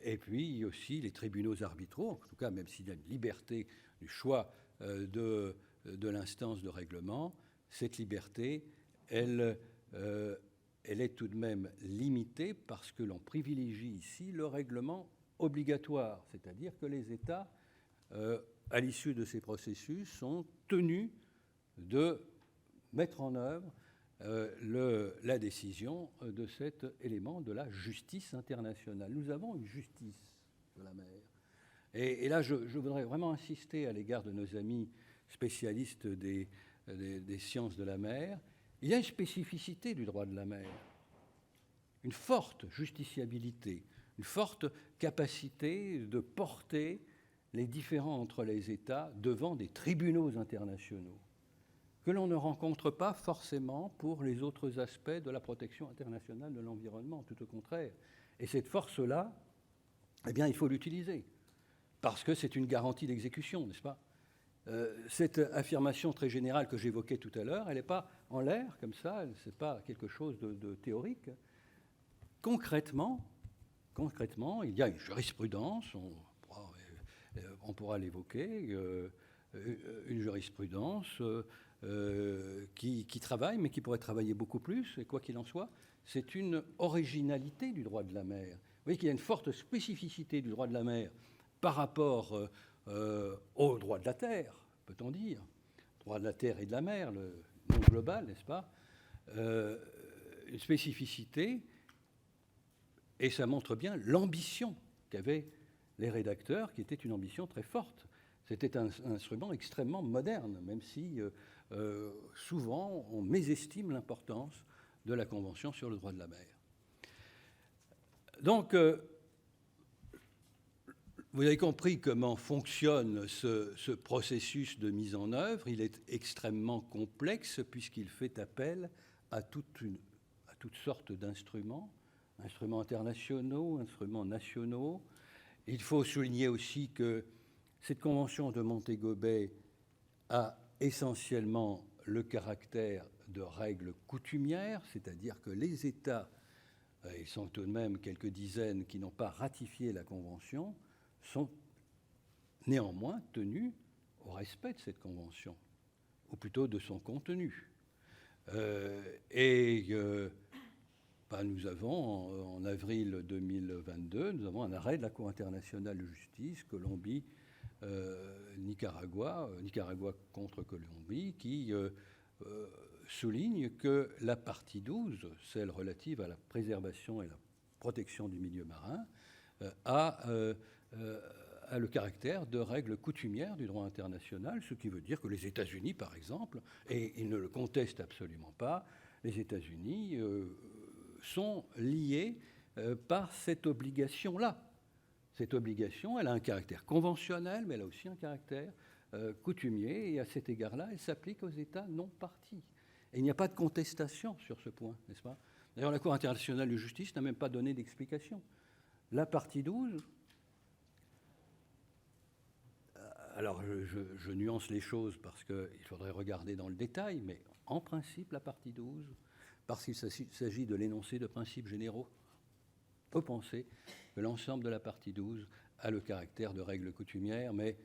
[SPEAKER 4] et puis aussi les tribunaux arbitraux, en tout cas même s'il y a une liberté du choix de l'instance de règlement, cette liberté, elle est tout de même limitée parce que l'on privilégie ici le règlement obligatoire, c'est-à-dire que les États, à l'issue de ces processus, sont tenus de mettre en œuvre la décision de cet élément de la justice internationale. Nous avons une justice de la mer. Et là, je voudrais vraiment insister à l'égard de nos amis spécialistes des sciences de la mer. Il y a une spécificité du droit de la mer, une forte justiciabilité, une forte capacité de porter les différends entre les États devant des tribunaux internationaux, que l'on ne rencontre pas forcément pour les autres aspects de la protection internationale de l'environnement, tout au contraire. Et cette force-là, eh bien, il faut l'utiliser, parce que c'est une garantie d'exécution, n'est-ce pas ? cette affirmation très générale que j'évoquais tout à l'heure, elle n'est pas en l'air, comme ça, ce n'est pas quelque chose de théorique. Concrètement, il y a une jurisprudence, on pourra l'évoquer, une jurisprudence qui travaille, mais qui pourrait travailler beaucoup plus, et quoi qu'il en soit, c'est une originalité du droit de la mer. Vous voyez qu'il y a une forte spécificité du droit de la mer par rapport au droit de la terre, peut-on dire, droit de la terre et de la mer, le nom global, n'est-ce pas, une spécificité, et ça montre bien l'ambition qu'avaient les rédacteurs, qui était une ambition très forte. C'était un instrument extrêmement moderne, même si souvent on mésestime l'importance de la Convention sur le droit de la mer. Donc, vous avez compris comment fonctionne ce processus de mise en œuvre. Il est extrêmement complexe puisqu'il fait appel à toutes sortes d'instruments, instruments internationaux, instruments nationaux. Il faut souligner aussi que cette convention de Montego Bay a essentiellement le caractère de règles coutumières, c'est-à-dire que les États, ils sont tout de même quelques dizaines qui n'ont pas ratifié la convention, sont néanmoins tenus au respect de cette convention, ou plutôt de son contenu. Nous avons, en avril 2022, nous avons un arrêt de la Cour internationale de justice, Colombie, Nicaragua contre Colombie, qui souligne que la partie 12, celle relative à la préservation et la protection du milieu marin, a le caractère de règle coutumière du droit international, ce qui veut dire que les États-Unis, par exemple, et ils ne le contestent absolument pas, les États-Unis sont liés par cette obligation-là. Cette obligation, elle a un caractère conventionnel, mais elle a aussi un caractère coutumier, et à cet égard-là, elle s'applique aux États non partis. Et il n'y a pas de contestation sur ce point, n'est-ce pas? D'ailleurs, la Cour internationale de justice n'a même pas donné d'explication. La partie 12, alors je nuance les choses parce qu'il faudrait regarder dans le détail, mais en principe, la partie 12, parce qu'il s'agit de l'énoncé de principes généraux, on peut penser que l'ensemble de la partie 12 a le caractère de règle coutumière, mais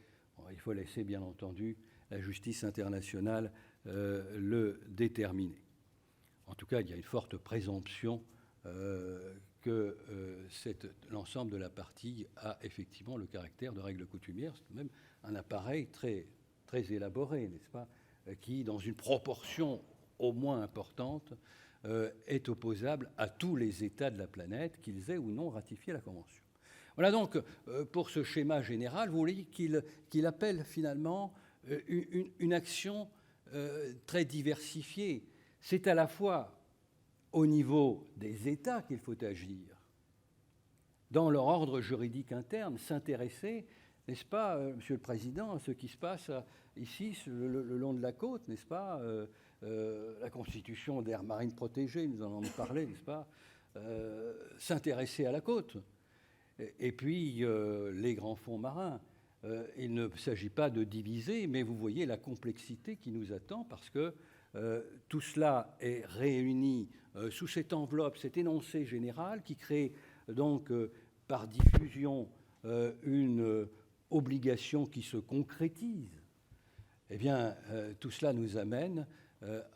[SPEAKER 4] il faut laisser, bien entendu, la justice internationale le déterminer. En tout cas, il y a une forte présomption que l'ensemble de la partie a effectivement le caractère de règle coutumière. C'est même un appareil très, très élaboré, n'est-ce pas, qui, dans une proportion au moins importante, est opposable à tous les États de la planète, qu'ils aient ou non ratifié la Convention. Voilà donc pour ce schéma général, vous voyez qu'il appelle finalement une action très diversifiée. C'est à la fois au niveau des États qu'il faut agir, dans leur ordre juridique interne, s'intéresser, n'est-ce pas, Monsieur le Président, à ce qui se passe ici, le long de la côte, n'est-ce pas, la constitution d'aires marines protégées, nous en avons parlé, n'est-ce pas, s'intéresser à la côte. Et puis, les grands fonds marins. Il ne s'agit pas de diviser, mais vous voyez la complexité qui nous attend parce que tout cela est réuni sous cette enveloppe, cet énoncé général qui crée donc par diffusion une obligation qui se concrétise. Eh bien, tout cela nous amène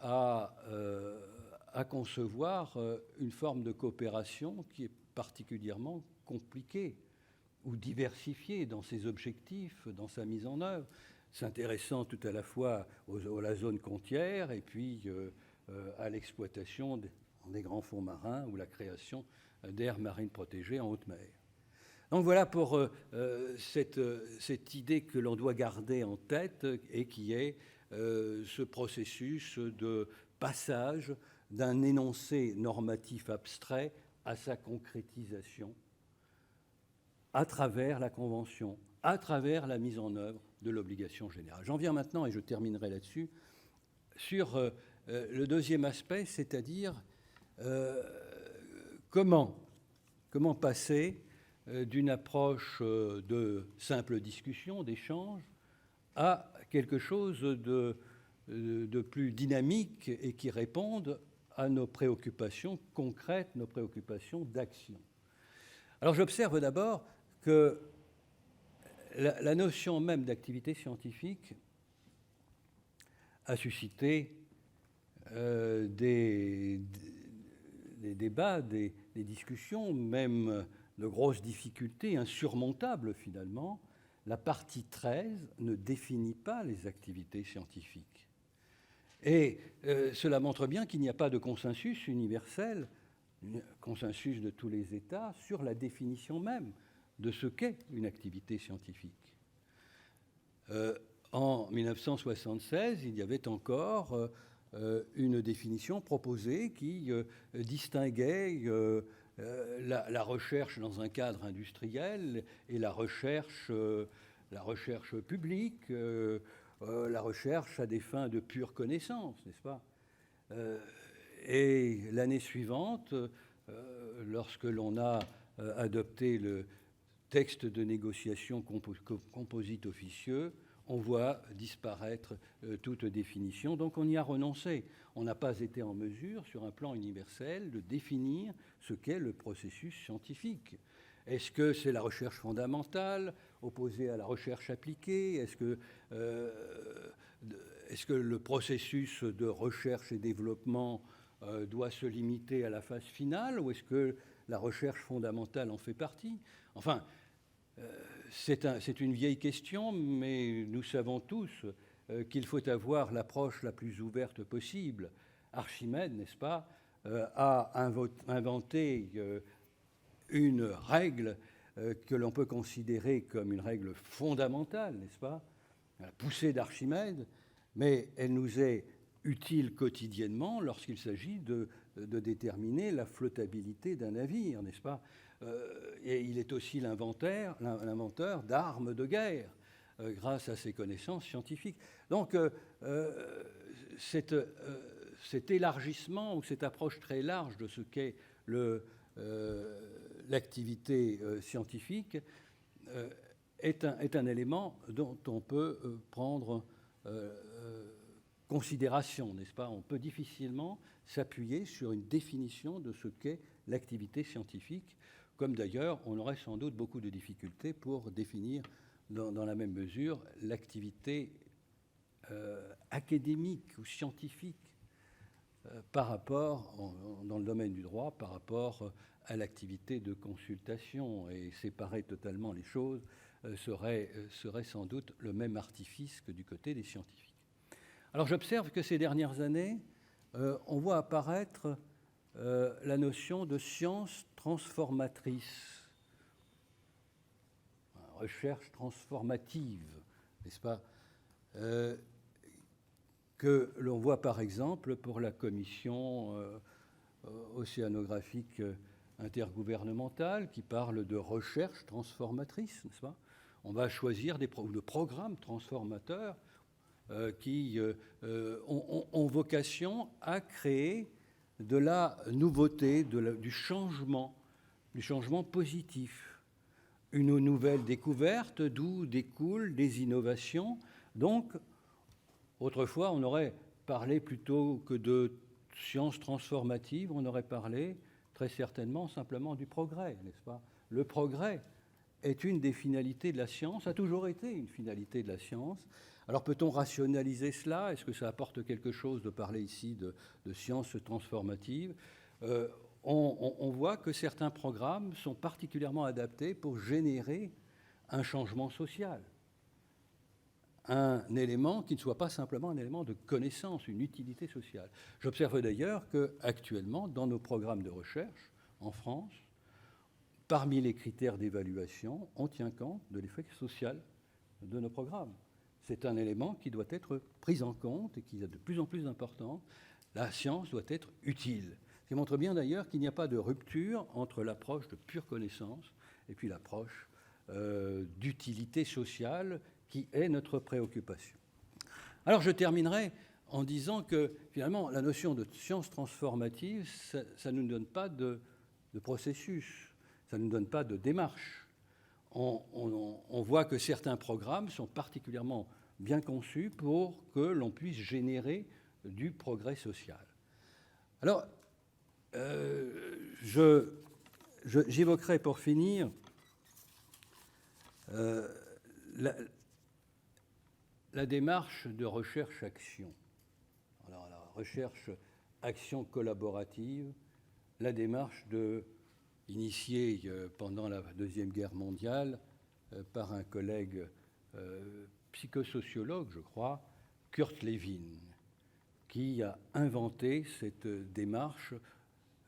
[SPEAKER 4] à concevoir une forme de coopération qui est particulièrement compliquée ou diversifiée dans ses objectifs, dans sa mise en œuvre, s'intéressant tout à la fois à la zone côtière et puis à l'exploitation des grands fonds marins ou la création d'aires marines protégées en haute mer. Donc voilà pour cette idée que l'on doit garder en tête et qui est ce processus de passage d'un énoncé normatif abstrait à sa concrétisation à travers la Convention, à travers la mise en œuvre de l'obligation générale. J'en viens maintenant, et je terminerai là-dessus, sur le deuxième aspect, c'est-à-dire comment passer d'une approche de simple discussion, d'échange, à quelque chose de plus dynamique et qui réponde à nos préoccupations concrètes, nos préoccupations d'action. Alors j'observe d'abord que la notion même d'activité scientifique a suscité des débats, des discussions, même de grosses difficultés insurmontables finalement. La partie 13 ne définit pas les activités scientifiques. Et cela montre bien qu'il n'y a pas de consensus universel, consensus de tous les États, sur la définition même de ce qu'est une activité scientifique. En 1976, il y avait encore une définition proposée qui distinguait la recherche dans un cadre industriel et la recherche publique, la recherche à des fins de pure connaissance, n'est-ce pas ? Et l'année suivante, lorsque l'on a adopté le texte de négociation composite officieux, on voit disparaître toute définition. Donc on y a renoncé. On n'a pas été en mesure, sur un plan universel, de définir ce qu'est le processus scientifique. Est-ce que c'est la recherche fondamentale opposée à la recherche appliquée ? Est-ce que le processus de recherche et développement doit se limiter à la phase finale, ou est-ce que la recherche fondamentale en fait partie ? Enfin, c'est une vieille question, mais nous savons tous qu'il faut avoir l'approche la plus ouverte possible. Archimède, n'est-ce pas, a inventé une règle que l'on peut considérer comme une règle fondamentale, n'est-ce pas, la poussée d'Archimède, mais elle nous est utile quotidiennement lorsqu'il s'agit de déterminer la flottabilité d'un navire, n'est-ce pas ? Et il est aussi l'inventeur d'armes de guerre, grâce à ses connaissances scientifiques. Donc, cet élargissement ou cette approche très large de ce qu'est l'activité scientifique est un élément dont on peut prendre considération, n'est-ce pas ? On peut difficilement s'appuyer sur une définition de ce qu'est l'activité scientifique, comme d'ailleurs on aurait sans doute beaucoup de difficultés pour définir dans la même mesure l'activité académique ou scientifique par rapport, dans le domaine du droit, par rapport à l'activité de consultation. Et séparer totalement les choses serait sans doute le même artifice que du côté des scientifiques. Alors j'observe que ces dernières années, on voit apparaître la notion de science transformatrice, recherche transformative, n'est-ce pas, que l'on voit par exemple pour la commission océanographique intergouvernementale qui parle de recherche transformatrice, n'est-ce pas ? On va choisir des programmes transformateurs qui ont vocation à créer de la nouveauté, du changement positif, une nouvelle découverte d'où découlent des innovations. Donc, autrefois, on aurait parlé plutôt que de sciences transformatives, on aurait parlé très certainement simplement du progrès, n'est-ce pas ? Le progrès est une des finalités de la science, a toujours été une finalité de la science. Alors peut-on rationaliser cela ? Est-ce que ça apporte quelque chose de parler ici de sciences transformatives ? On voit que certains programmes sont particulièrement adaptés pour générer un changement social, un élément qui ne soit pas simplement un élément de connaissance, une utilité sociale. J'observe d'ailleurs qu'actuellement, dans nos programmes de recherche en France, parmi les critères d'évaluation, on tient compte de l'effet social de nos programmes. C'est un élément qui doit être pris en compte et qui est de plus en plus important. La science doit être utile. Ce qui montre bien d'ailleurs qu'il n'y a pas de rupture entre l'approche de pure connaissance et puis l'approche d'utilité sociale qui est notre préoccupation. Alors je terminerai en disant que finalement la notion de science transformative, ça ne nous donne pas de processus, ça ne nous donne pas de démarche. On voit que certains programmes sont particulièrement bien conçue pour que l'on puisse générer du progrès social. Alors, j'évoquerai pour finir la démarche de recherche-action. Alors, la recherche-action collaborative, la démarche initiée pendant la Deuxième Guerre mondiale par un collègue psychosociologue, je crois, Kurt Lewin, qui a inventé cette démarche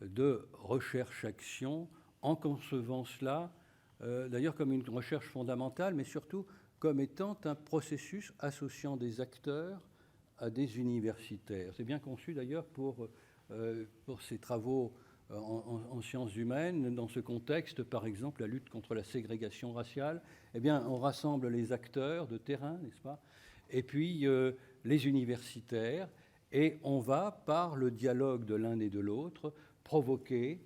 [SPEAKER 4] de recherche-action en concevant cela, d'ailleurs comme une recherche fondamentale, mais surtout comme étant un processus associant des acteurs à des universitaires. C'est bien conçu d'ailleurs pour ces travaux en sciences humaines. Dans ce contexte, par exemple, la lutte contre la ségrégation raciale, eh bien, on rassemble les acteurs de terrain, n'est-ce pas, et puis les universitaires, et on va, par le dialogue de l'un et de l'autre, provoquer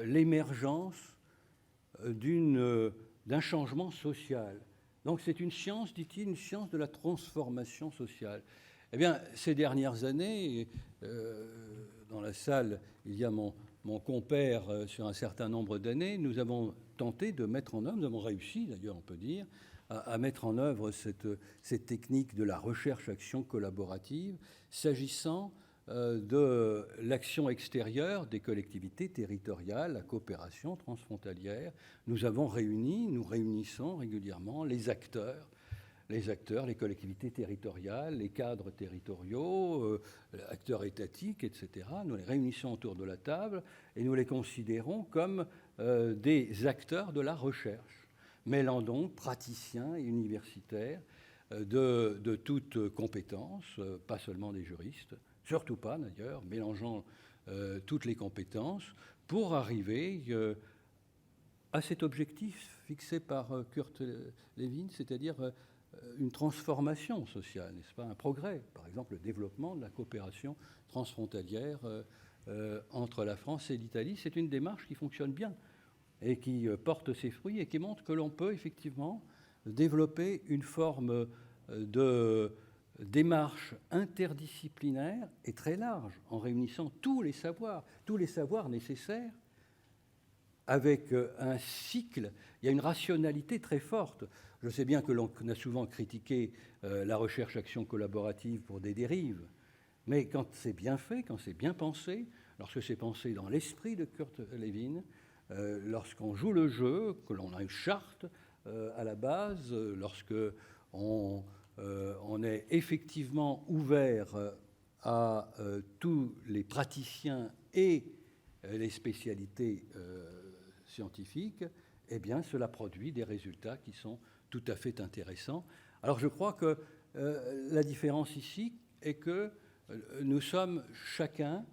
[SPEAKER 4] l'émergence d'un changement social. Donc c'est une science, dit-il, une science de la transformation sociale. Eh bien, ces dernières années, dans la salle, il y a mon compère sur un certain nombre d'années, nous avons tenté de mettre en œuvre, nous avons réussi d'ailleurs, on peut dire, à mettre en œuvre cette technique de la recherche-action collaborative, s'agissant de l'action extérieure des collectivités territoriales, la coopération transfrontalière. Nous réunissons régulièrement les acteurs, les collectivités territoriales, les cadres territoriaux, acteurs étatiques, etc. Nous les réunissons autour de la table et nous les considérons comme des acteurs de la recherche, mêlant donc praticiens et universitaires de toutes compétences, pas seulement des juristes, surtout pas d'ailleurs, mélangeant toutes les compétences pour arriver à cet objectif fixé par Kurt Lewin, c'est-à-dire une transformation sociale, n'est-ce pas, un progrès, par exemple le développement de la coopération transfrontalière entre la France et l'Italie. C'est une démarche qui fonctionne bien et qui porte ses fruits et qui montre que l'on peut effectivement développer une forme de démarche interdisciplinaire et très large, en réunissant tous les savoirs nécessaires, avec un cycle. Il y a une rationalité très forte. Je sais bien que l'on a souvent critiqué la recherche-action collaborative pour des dérives, mais quand c'est bien fait, quand c'est bien pensé, lorsque c'est pensé dans l'esprit de Kurt Lewin, lorsqu'on joue le jeu, que l'on a une charte à la base, lorsque on est effectivement ouvert à tous les praticiens et les spécialités scientifiques, eh bien, cela produit des résultats qui sont tout à fait intéressants. Alors, je crois que la différence ici est que nous sommes chacun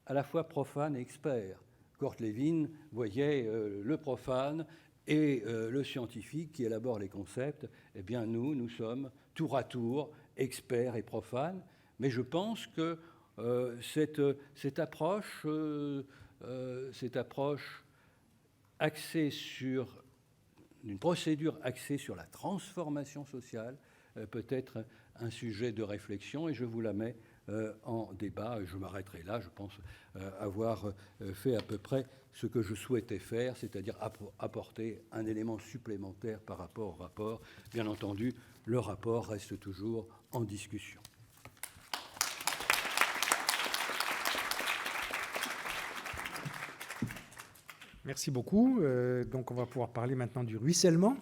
[SPEAKER 4] à la fois profane et expert. Kurt Lewin voyait le profane et le scientifique qui élabore les concepts. Eh bien, nous sommes tour à tour experts et profanes. Mais je pense que cette approche axée sur une procédure axée sur la transformation sociale peut être un sujet de réflexion, et je vous la mets en débat. Je m'arrêterai là. Je pense avoir fait à peu près ce que je souhaitais faire, c'est-à-dire apporter un élément supplémentaire par rapport au rapport. Bien entendu, le rapport reste toujours en discussion.
[SPEAKER 2] Merci beaucoup. Donc, on va pouvoir parler maintenant du ruissellement.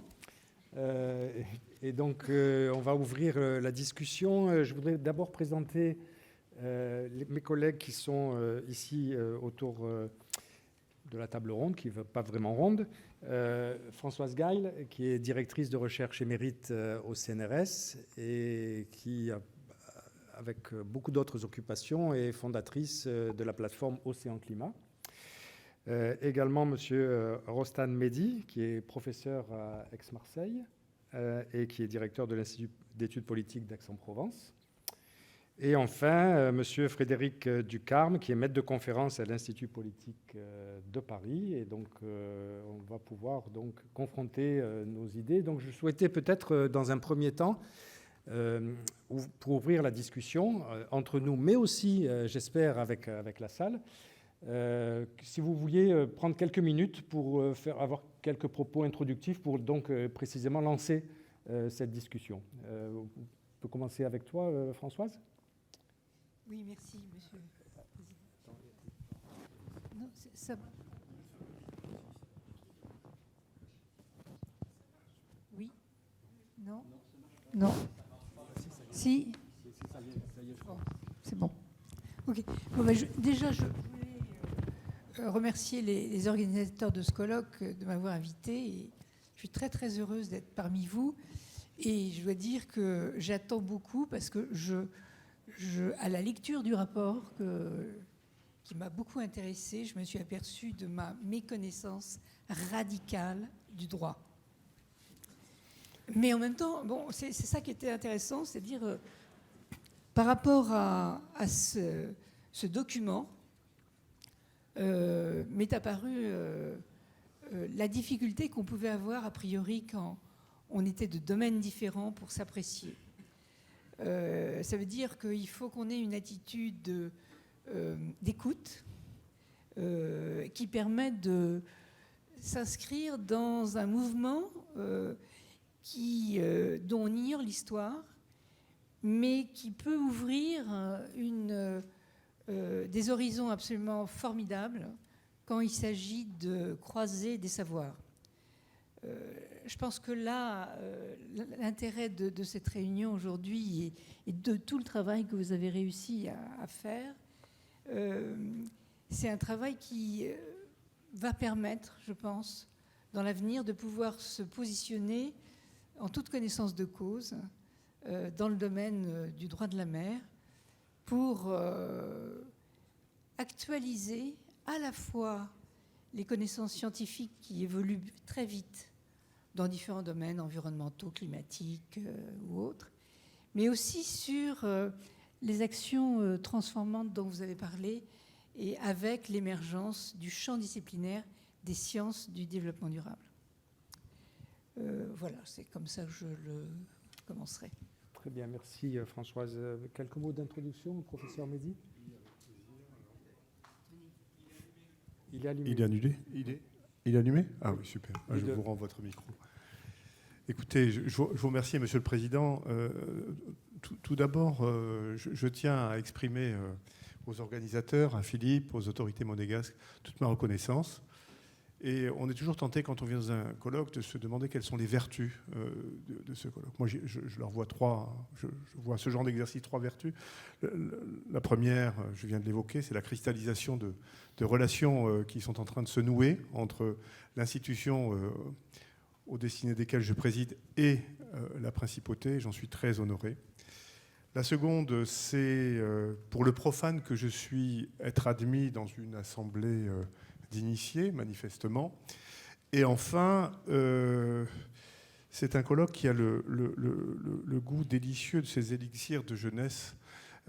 [SPEAKER 2] Et donc, on va ouvrir la discussion. Je voudrais d'abord présenter mes collègues qui sont ici autour de la table ronde, qui ne va pas vraiment ronde. Françoise Gail, qui est directrice de recherche émérite au CNRS et qui, avec beaucoup d'autres occupations, est fondatrice de la plateforme Océan Climat. Également M. Rostan Mehdi, qui est professeur à Aix-Marseille et qui est directeur de l'Institut d'études politiques d'Aix-en-Provence. Et enfin, M. Frédéric Ducarme, qui est maître de conférence à l'Institut politique de Paris. Et donc, on va pouvoir donc confronter nos idées. Donc, je souhaitais peut-être, dans un premier temps, pour ouvrir la discussion entre nous, mais aussi, j'espère, avec la salle. Si vous vouliez prendre quelques minutes pour avoir quelques propos introductifs pour donc précisément lancer cette discussion. On peut commencer avec toi, Françoise ?
[SPEAKER 5] Oui, merci, Monsieur le Président. Non, ça... Oui ? Non ? Non. Si ? Bon, c'est bon. Ok. Bon, ben, déjà, je voulais remercier les organisateurs de ce colloque de m'avoir invité. Et je suis très, très heureuse d'être parmi vous. Et je dois dire que j'attends beaucoup parce que à la lecture du rapport qui m'a beaucoup intéressée, je me suis aperçue de ma méconnaissance radicale du droit. Mais en même temps, bon, c'est ça qui était intéressant, c'est-à-dire par rapport à ce document, m'est apparue la difficulté qu'on pouvait avoir a priori quand on était de domaines différents pour s'apprécier. Ça veut dire qu'il faut qu'on ait une attitude d'écoute qui permette de s'inscrire dans un mouvement dont on ignore l'histoire, mais qui peut ouvrir des horizons absolument formidables quand il s'agit de croiser des savoirs. Je pense que là, l'intérêt de cette réunion aujourd'hui et de tout le travail que vous avez réussi à faire, c'est un travail qui va permettre, je pense, dans l'avenir, de pouvoir se positionner en toute connaissance de cause dans le domaine du droit de la mer pour actualiser à la fois les connaissances scientifiques qui évoluent très vite dans différents domaines environnementaux, climatiques ou autres, mais aussi sur les actions transformantes dont vous avez parlé et avec l'émergence du champ disciplinaire des sciences du développement durable. Voilà, c'est comme ça que je le commencerai.
[SPEAKER 2] Très bien, merci Françoise. Quelques mots d'introduction, professeur Mehdi ? Il est allumé.
[SPEAKER 6] Il est annulé ? Il est allumé ? Ah oui, super. Je vous rends votre micro. Écoutez, je vous remercie, Monsieur le Président. Tout d'abord, je tiens à exprimer aux organisateurs, à Philippe, aux autorités monégasques, toute ma reconnaissance. Et on est toujours tenté, quand on vient dans un colloque, de se demander quelles sont les vertus de ce colloque. Moi, je leur vois je vois ce genre d'exercice 3 vertus. La première, je viens de l'évoquer, c'est la cristallisation de relations qui sont en train de se nouer entre l'institution aux destinées desquelles je préside et la principauté. J'en suis très honoré. La seconde, c'est pour le profane que je suis, être admis dans une assemblée d'initiés, manifestement. Et enfin, c'est un colloque qui a le goût délicieux de ces élixirs de jeunesse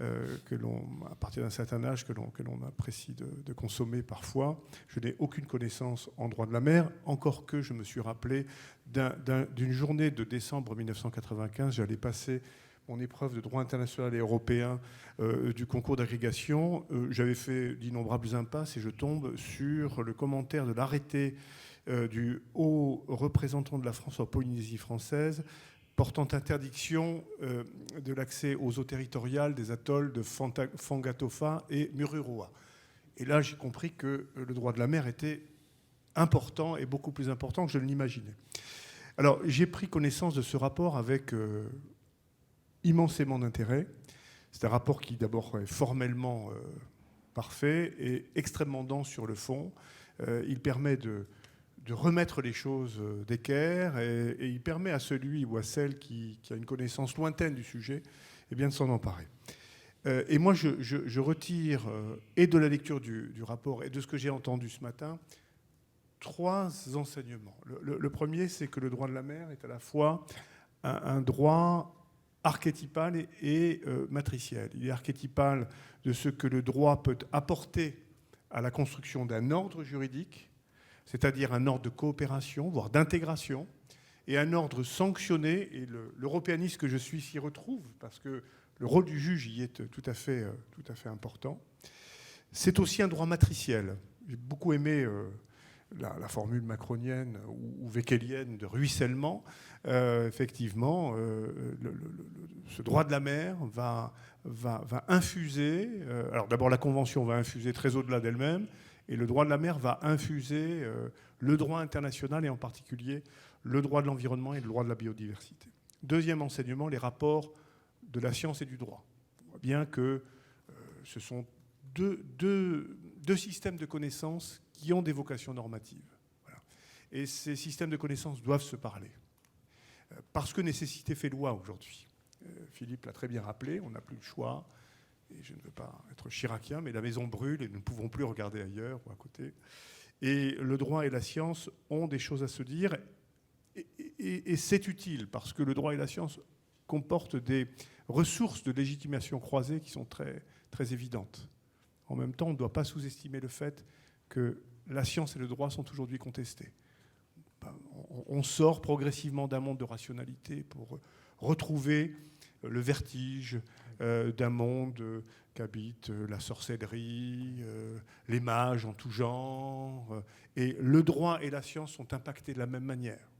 [SPEAKER 6] à partir d'un certain âge, que l'on apprécie de consommer parfois. Je n'ai aucune connaissance en droit de la mer, encore que je me suis rappelé d'une journée de décembre 1995. J'allais passer mon épreuve de droit international et européen du concours d'agrégation. J'avais fait d'innombrables impasses et je tombe sur le commentaire de l'arrêté du haut représentant de la France en Polynésie française portant interdiction de l'accès aux eaux territoriales des atolls de Fangatofa et Mururoa. Et là, j'ai compris que le droit de la mer était important et beaucoup plus important que je ne l'imaginais. Alors, j'ai pris connaissance de ce rapport avec immensément d'intérêt. C'est un rapport qui, d'abord, est formellement parfait et extrêmement dense sur le fond. Il permet de remettre les choses d'équerre et il permet à celui ou à celle qui a une connaissance lointaine du sujet eh bien, de s'en emparer. Et moi, je retire, et de la lecture du rapport et de ce que j'ai entendu ce matin, 3 enseignements. Le premier, c'est que le droit de la mer est à la fois un droit archétypal et matriciel. Il est archétypal de ce que le droit peut apporter à la construction d'un ordre juridique, c'est-à-dire un ordre de coopération, voire d'intégration. et un ordre sanctionné, et l'européaniste que je suis s'y retrouve, parce que le rôle du juge y est tout à fait important. C'est aussi un droit matriciel. J'ai beaucoup aimé la formule macronienne ou weckelienne de ruissellement. Effectivement, ce droit de la mer va infuser... alors d'abord, la Convention va infuser très au-delà d'elle-même, et le droit de la mer va infuser le droit international, et en particulier le droit de l'environnement et le droit de la biodiversité. Deuxième enseignement, les rapports de la science et du droit. On voit bien que ce sont deux systèmes de connaissances qui ont des vocations normatives. Voilà. Et ces systèmes de connaissances doivent se parler. Parce que nécessité fait loi aujourd'hui. Philippe l'a très bien rappelé, on n'a plus le choix. Et je ne veux pas être chiracien, mais la maison brûle et nous ne pouvons plus regarder ailleurs ou à côté. Et le droit et la science ont des choses à se dire. Et c'est utile parce que le droit et la science comportent des ressources de légitimation croisée qui sont très, très évidentes. En même temps, on ne doit pas sous-estimer le fait que la science et le droit sont aujourd'hui contestés. On sort progressivement d'un monde de rationalité pour retrouver le vertige d'un monde qu'habite la sorcellerie, les mages en tout genre. Et le droit et la science sont impactés de la même manière.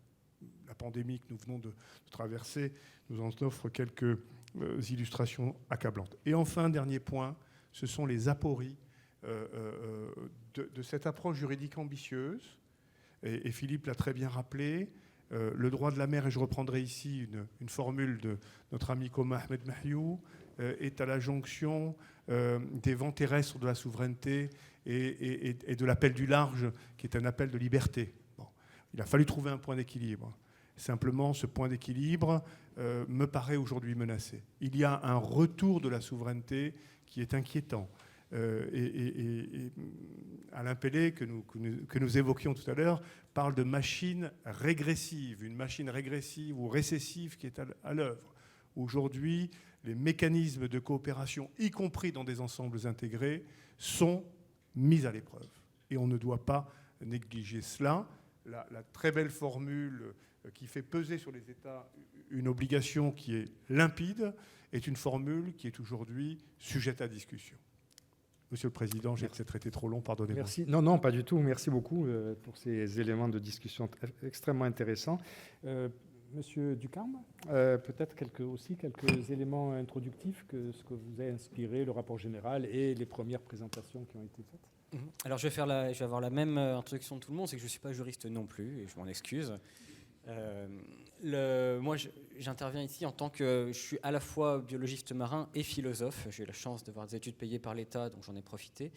[SPEAKER 6] La pandémie que nous venons de traverser nous en offre quelques illustrations accablantes. Et enfin, dernier point, ce sont les apories de cette approche juridique ambitieuse. Et Philippe l'a très bien rappelé, le droit de la mer, et je reprendrai ici une formule de notre ami commun Ahmed Mahiou, est à la jonction des vents terrestres de la souveraineté et de l'appel du large, qui est un appel de liberté. Bon. Il a fallu trouver un point d'équilibre. Simplement, ce point d'équilibre me paraît aujourd'hui menacé. Il y a un retour de la souveraineté qui est inquiétant. Et Alain Pellet, que nous évoquions tout à l'heure, parle de machine régressive, une machine régressive ou récessive qui est à l'œuvre. Aujourd'hui, les mécanismes de coopération, y compris dans des ensembles intégrés, sont mis à l'épreuve. Et on ne doit pas négliger cela. La très belle formule qui fait peser sur les États une obligation qui est limpide est une formule qui est aujourd'hui sujette à discussion. Monsieur le Président, j'ai peut-être été trop long, pardonnez-moi.
[SPEAKER 2] Merci. Non, pas du tout. Merci beaucoup pour ces éléments de discussion extrêmement intéressants. Monsieur Ducarme, peut-être quelques éléments introductifs que ce que vous a inspiré, le rapport général et les premières présentations qui ont été faites.
[SPEAKER 7] Alors je vais avoir la même introduction de tout le monde, c'est que je ne suis pas juriste non plus, et je m'en excuse. Moi, j'interviens ici en tant que... Je suis à la fois biologiste marin et philosophe. J'ai eu la chance d'avoir des études payées par l'État, donc j'en ai profité.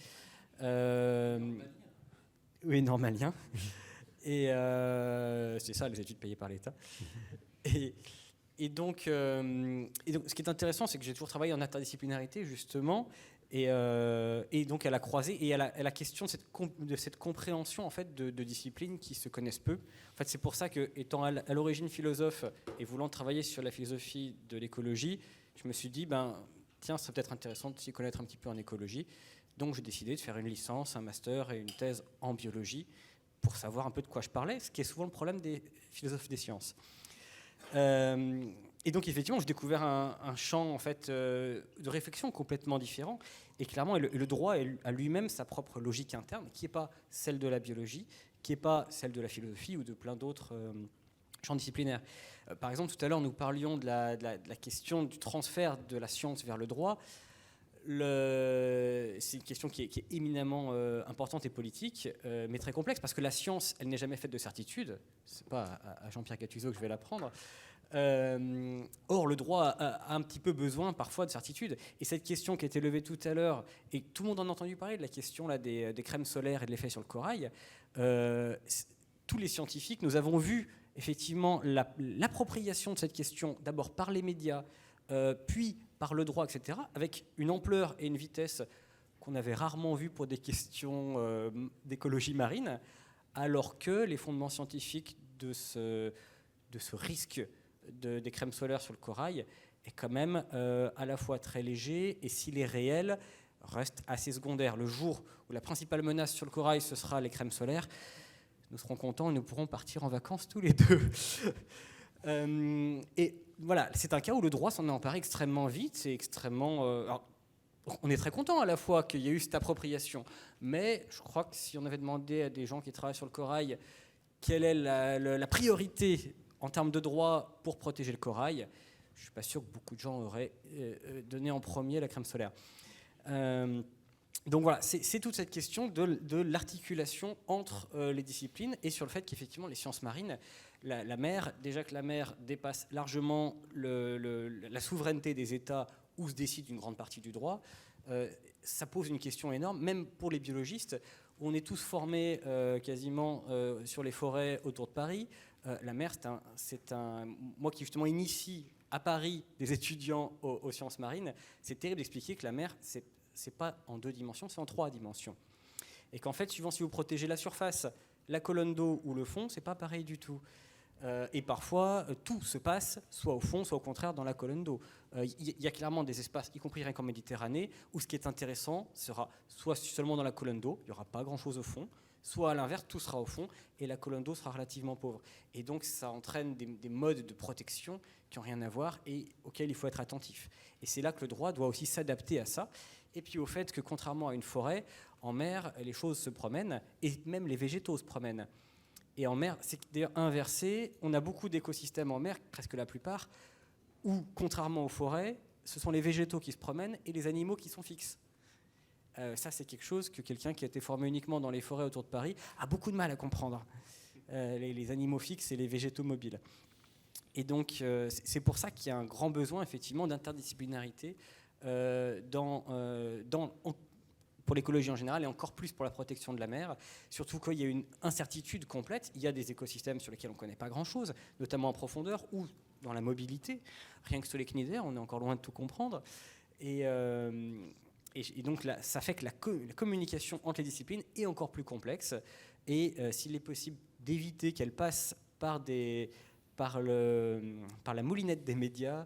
[SPEAKER 7] Oui, normalien. Et c'est ça, les études payées par l'État. Et donc, ce qui est intéressant, c'est que j'ai toujours travaillé en interdisciplinarité, justement, et donc à la croisée et à la question de cette compréhension en fait de disciplines qui se connaissent peu. En fait, c'est pour ça que, étant à l'origine philosophe et voulant travailler sur la philosophie de l'écologie, je me suis dit, tiens, ça serait peut-être intéressant de s'y connaître un petit peu en écologie. Donc, j'ai décidé de faire une licence, un master et une thèse en biologie pour savoir un peu de quoi je parlais, ce qui est souvent le problème des philosophes des sciences. Et donc, effectivement, j'ai découvert un champ en fait, de réflexion complètement différent. Et clairement, le droit a lui-même sa propre logique interne, qui n'est pas celle de la biologie, qui n'est pas celle de la philosophie ou de plein d'autres champs disciplinaires. Par exemple, tout à l'heure, nous parlions de la question du transfert de la science vers le droit. C'est une question qui est éminemment importante et politique, mais très complexe, parce que la science, elle n'est jamais faite de certitude. Ce n'est pas à Jean-Pierre Catuzo que je vais l'apprendre. Or, le droit a un petit peu besoin parfois de certitude. Et cette question qui a été levée tout à l'heure, et tout le monde en a entendu parler, de la question là, des crèmes solaires et de l'effet sur le corail, tous les scientifiques, nous avons vu effectivement l'appropriation de cette question, d'abord par les médias, puis par le droit, etc., avec une ampleur et une vitesse qu'on avait rarement vues pour des questions d'écologie marine, alors que les fondements scientifiques de ce risque des crèmes solaires sur le corail est quand même à la fois très léger et, s'il est réel, reste assez secondaire. Le jour où la principale menace sur le corail, ce sera les crèmes solaires, nous serons contents et nous pourrons partir en vacances tous les deux. Et voilà, c'est un cas où le droit s'en est emparé extrêmement vite. C'est extrêmement... alors, on est très content à la fois qu'il y ait eu cette appropriation, mais je crois que si on avait demandé à des gens qui travaillent sur le corail quelle est la priorité en termes de droit pour protéger le corail, je ne suis pas sûr que beaucoup de gens auraient donné en premier la crème solaire. Donc voilà, c'est toute cette question de l'articulation entre les disciplines et sur le fait qu'effectivement les sciences marines, la mer, déjà que la mer dépasse largement la souveraineté des États où se décide une grande partie du droit, ça pose une question énorme, même pour les biologistes, où on est tous formés quasiment sur les forêts autour de Paris. La mer, moi qui justement initie à Paris des étudiants aux sciences marines, c'est terrible d'expliquer que la mer, c'est pas en 2 dimensions, c'est en 3 dimensions. Et qu'en fait, suivant si vous protégez la surface, la colonne d'eau ou le fond, c'est pas pareil du tout. Et parfois, tout se passe soit au fond, soit au contraire dans la colonne d'eau. Il y a clairement des espaces, y compris rien qu'en Méditerranée, où ce qui est intéressant sera soit seulement dans la colonne d'eau, il n'y aura pas grand-chose au fond, soit à l'inverse, tout sera au fond et la colonne d'eau sera relativement pauvre. Et donc, ça entraîne des modes de protection qui n'ont rien à voir et auxquels il faut être attentif. Et c'est là que le droit doit aussi s'adapter à ça. Et puis au fait que, contrairement à une forêt, en mer, les choses se promènent et même les végétaux se promènent. Et en mer, c'est d'ailleurs inversé. On a beaucoup d'écosystèmes en mer, presque la plupart, où, contrairement aux forêts, ce sont les végétaux qui se promènent et les animaux qui sont fixes. Ça, c'est quelque chose que quelqu'un qui a été formé uniquement dans les forêts autour de Paris a beaucoup de mal à comprendre. Les animaux fixes et les végétaux mobiles. Et donc, c'est pour ça qu'il y a un grand besoin, effectivement, d'interdisciplinarité pour l'écologie en général et encore plus pour la protection de la mer, surtout qu'il y a une incertitude complète. Il y a des écosystèmes sur lesquels on ne connaît pas grand-chose, notamment en profondeur ou dans la mobilité. Rien que sur les cnidaires, on est encore loin de tout comprendre. Et donc, là, ça fait que la communication entre les disciplines est encore plus complexe. Et s'il est possible d'éviter qu'elle passe par la moulinette des médias,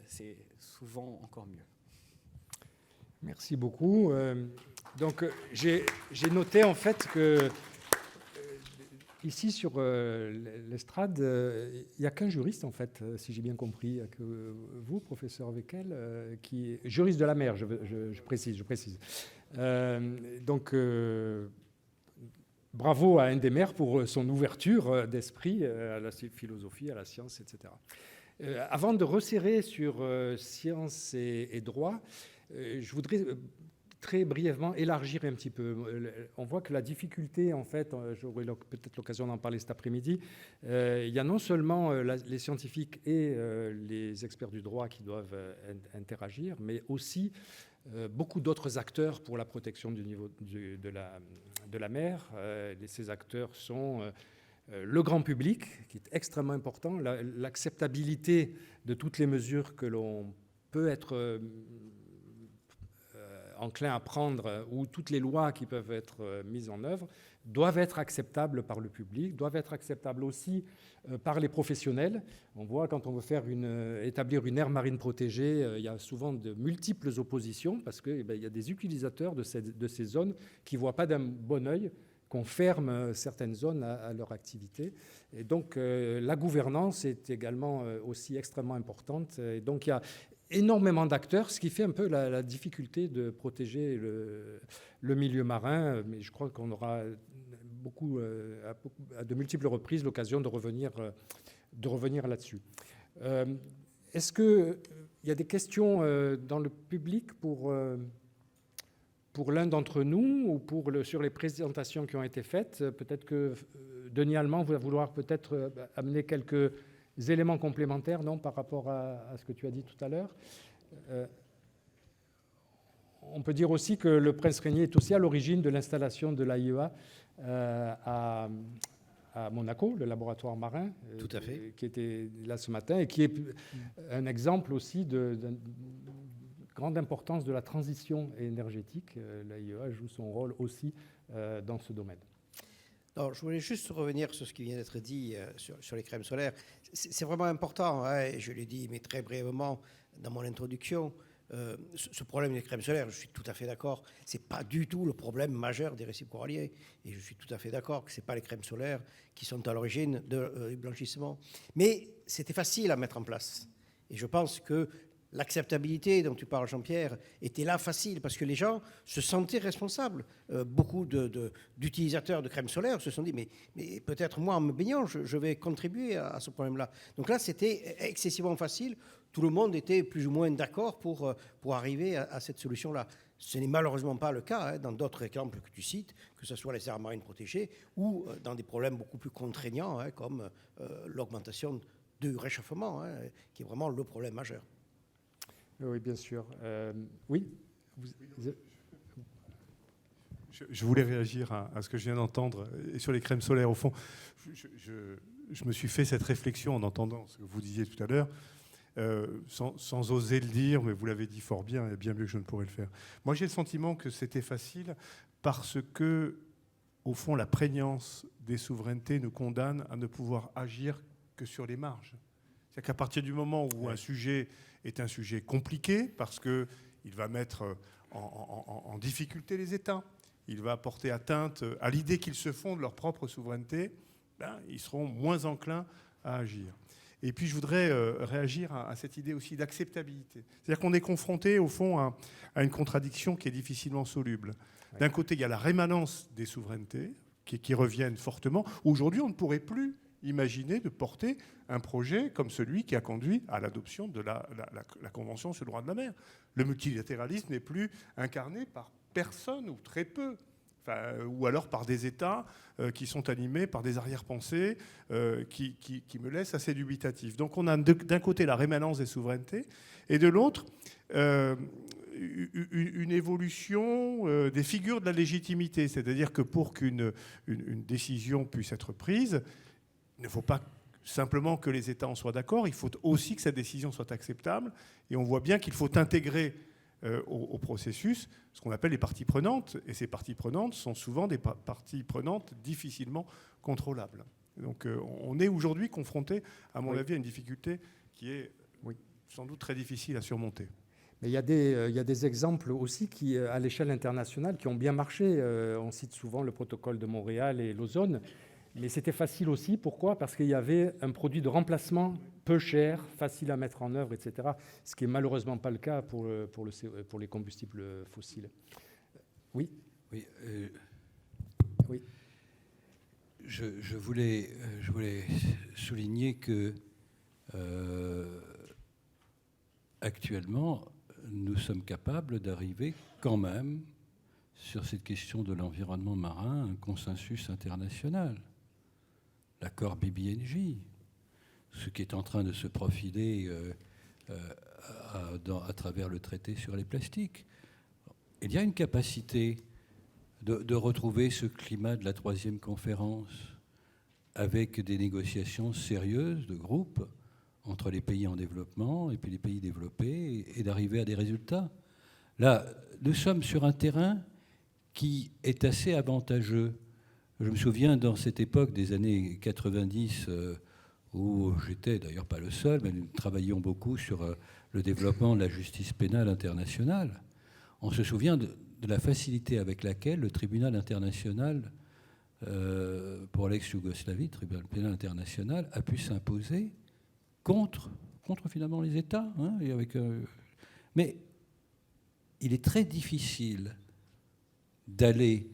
[SPEAKER 7] c'est souvent encore mieux.
[SPEAKER 2] Merci beaucoup. Donc, j'ai noté en fait que ici sur l'estrade, il n'y a qu'un juriste en fait, si j'ai bien compris, que vous, professeur Wekel, qui est juriste de la mer, je précise. Donc, bravo à Indémer pour son ouverture d'esprit à la philosophie, à la science, etc. Avant de resserrer sur science et droit, je voudrais très brièvement élargir un petit peu. On voit que la difficulté, en fait, j'aurai peut-être l'occasion d'en parler cet après-midi, il y a non seulement les scientifiques et les experts du droit qui doivent interagir, mais aussi beaucoup d'autres acteurs pour la protection du niveau de la mer. Ces acteurs sont le grand public, qui est extrêmement important, l'acceptabilité de toutes les mesures que l'on peut être enclin à prendre, ou toutes les lois qui peuvent être mises en œuvre, doivent être acceptables par le public, doivent être acceptables aussi par les professionnels. On voit quand on veut établir une aire marine protégée, il y a souvent de multiples oppositions parce qu'il y a des utilisateurs de ces zones qui ne voient pas d'un bon œil qu'on ferme certaines zones à leur activité. Et donc la gouvernance est également aussi extrêmement importante. Et donc il y a énormément d'acteurs, ce qui fait un peu la difficulté de protéger le milieu marin. Mais je crois qu'on aura à de multiples reprises l'occasion de revenir là-dessus. Est-ce qu'il y a des questions dans le public pour l'un d'entre nous ou sur les présentations qui ont été faites? Peut-être que Denis Allemand va vouloir peut-être amener quelques éléments complémentaires, non, par rapport à ce que tu as dit tout à l'heure. On peut dire aussi que le Prince Régnier est aussi à l'origine de l'installation de l'AIEA à Monaco, le laboratoire marin,
[SPEAKER 3] Tout à fait.
[SPEAKER 2] qui était là ce matin et qui est un exemple aussi de grande importance de la transition énergétique. L'AIEA joue son rôle aussi dans ce domaine.
[SPEAKER 3] Alors, je voulais juste revenir sur ce qui vient d'être dit sur les crèmes solaires. C'est vraiment important, hein, et je l'ai dit, mais très brièvement dans mon introduction. ce problème des crèmes solaires, je suis tout à fait d'accord, ce n'est pas du tout le problème majeur des récifs coralliens. Et je suis tout à fait d'accord que ce n'est pas les crèmes solaires qui sont à l'origine du blanchissement. Mais c'était facile à mettre en place. Et je pense que l'acceptabilité dont tu parles, Jean-Pierre, était là facile parce que les gens se sentaient responsables. Beaucoup d'utilisateurs de crème solaire se sont dit mais peut-être moi en me baignant je vais contribuer à ce problème-là. Donc là c'était excessivement facile. Tout le monde était plus ou moins d'accord pour arriver à cette solution-là. Ce n'est malheureusement pas le cas dans d'autres exemples que tu cites, que ce soit les aires marines protégées ou dans des problèmes beaucoup plus contraignants comme l'augmentation du réchauffement, qui est vraiment le problème majeur.
[SPEAKER 2] Oui, bien sûr. Oui.
[SPEAKER 6] Je voulais réagir à ce que je viens d'entendre. Et sur les crèmes solaires, au fond, je me suis fait cette réflexion en entendant ce que vous disiez tout à l'heure, sans oser le dire, mais vous l'avez dit fort bien, et bien mieux que je ne pourrais le faire. Moi, j'ai le sentiment que c'était facile parce que, au fond, la prégnance des souverainetés nous condamne à ne pouvoir agir que sur les marges. C'est-à-dire qu'à partir du moment où un sujet est un sujet compliqué, parce qu'il va mettre en difficulté les États, il va porter atteinte à l'idée qu'ils se font de leur propre souveraineté, ils seront moins enclins à agir. Et puis je voudrais réagir à cette idée aussi d'acceptabilité. C'est-à-dire qu'on est confronté, au fond, à une contradiction qui est difficilement soluble. D'un côté, il y a la rémanence des souverainetés qui reviennent fortement. Aujourd'hui, on ne pourrait plus imaginer de porter un projet comme celui qui a conduit à l'adoption de la Convention sur le droit de la mer. Le multilatéralisme n'est plus incarné par personne ou très peu, ou alors par des États qui sont animés par des arrière-pensées qui me laissent assez dubitatif. Donc on a d'un côté la rémanence des souverainetés et de l'autre une évolution des figures de la légitimité. C'est-à-dire que pour qu'une décision puisse être prise, il ne faut pas simplement que les États en soient d'accord, il faut aussi que cette décision soit acceptable. Et on voit bien qu'il faut intégrer au processus ce qu'on appelle les parties prenantes. Et ces parties prenantes sont souvent des parties prenantes difficilement contrôlables. Donc on est aujourd'hui confronté, à mon avis, à une difficulté qui est sans doute très difficile à surmonter.
[SPEAKER 2] Mais il y a des exemples aussi qui, à l'échelle internationale, qui ont bien marché. On cite souvent le protocole de Montréal et l'ozone. Mais c'était facile aussi. Pourquoi ? Parce qu'il y avait un produit de remplacement peu cher, facile à mettre en œuvre, etc. Ce qui n'est malheureusement pas le cas pour les combustibles fossiles. Oui.
[SPEAKER 4] Oui.
[SPEAKER 2] Oui.
[SPEAKER 4] Je voulais souligner que actuellement, nous sommes capables d'arriver quand même sur cette question de l'environnement marin, un consensus international. L'accord BBNJ, ce qui est en train de se profiler à travers le traité sur les plastiques. Il y a une capacité de retrouver ce climat de la 3e conférence avec des négociations sérieuses de groupe entre les pays en développement et puis les pays développés et d'arriver à des résultats. Là, nous sommes sur un terrain qui est assez avantageux. Je me souviens dans cette époque des années 90 où j'étais d'ailleurs pas le seul, mais nous travaillions beaucoup sur le développement de la justice pénale internationale. On se souvient de la facilité avec laquelle le tribunal international pour l'ex-Yougoslavie, le tribunal pénal international, a pu s'imposer contre finalement les États. Mais il est très difficile d'aller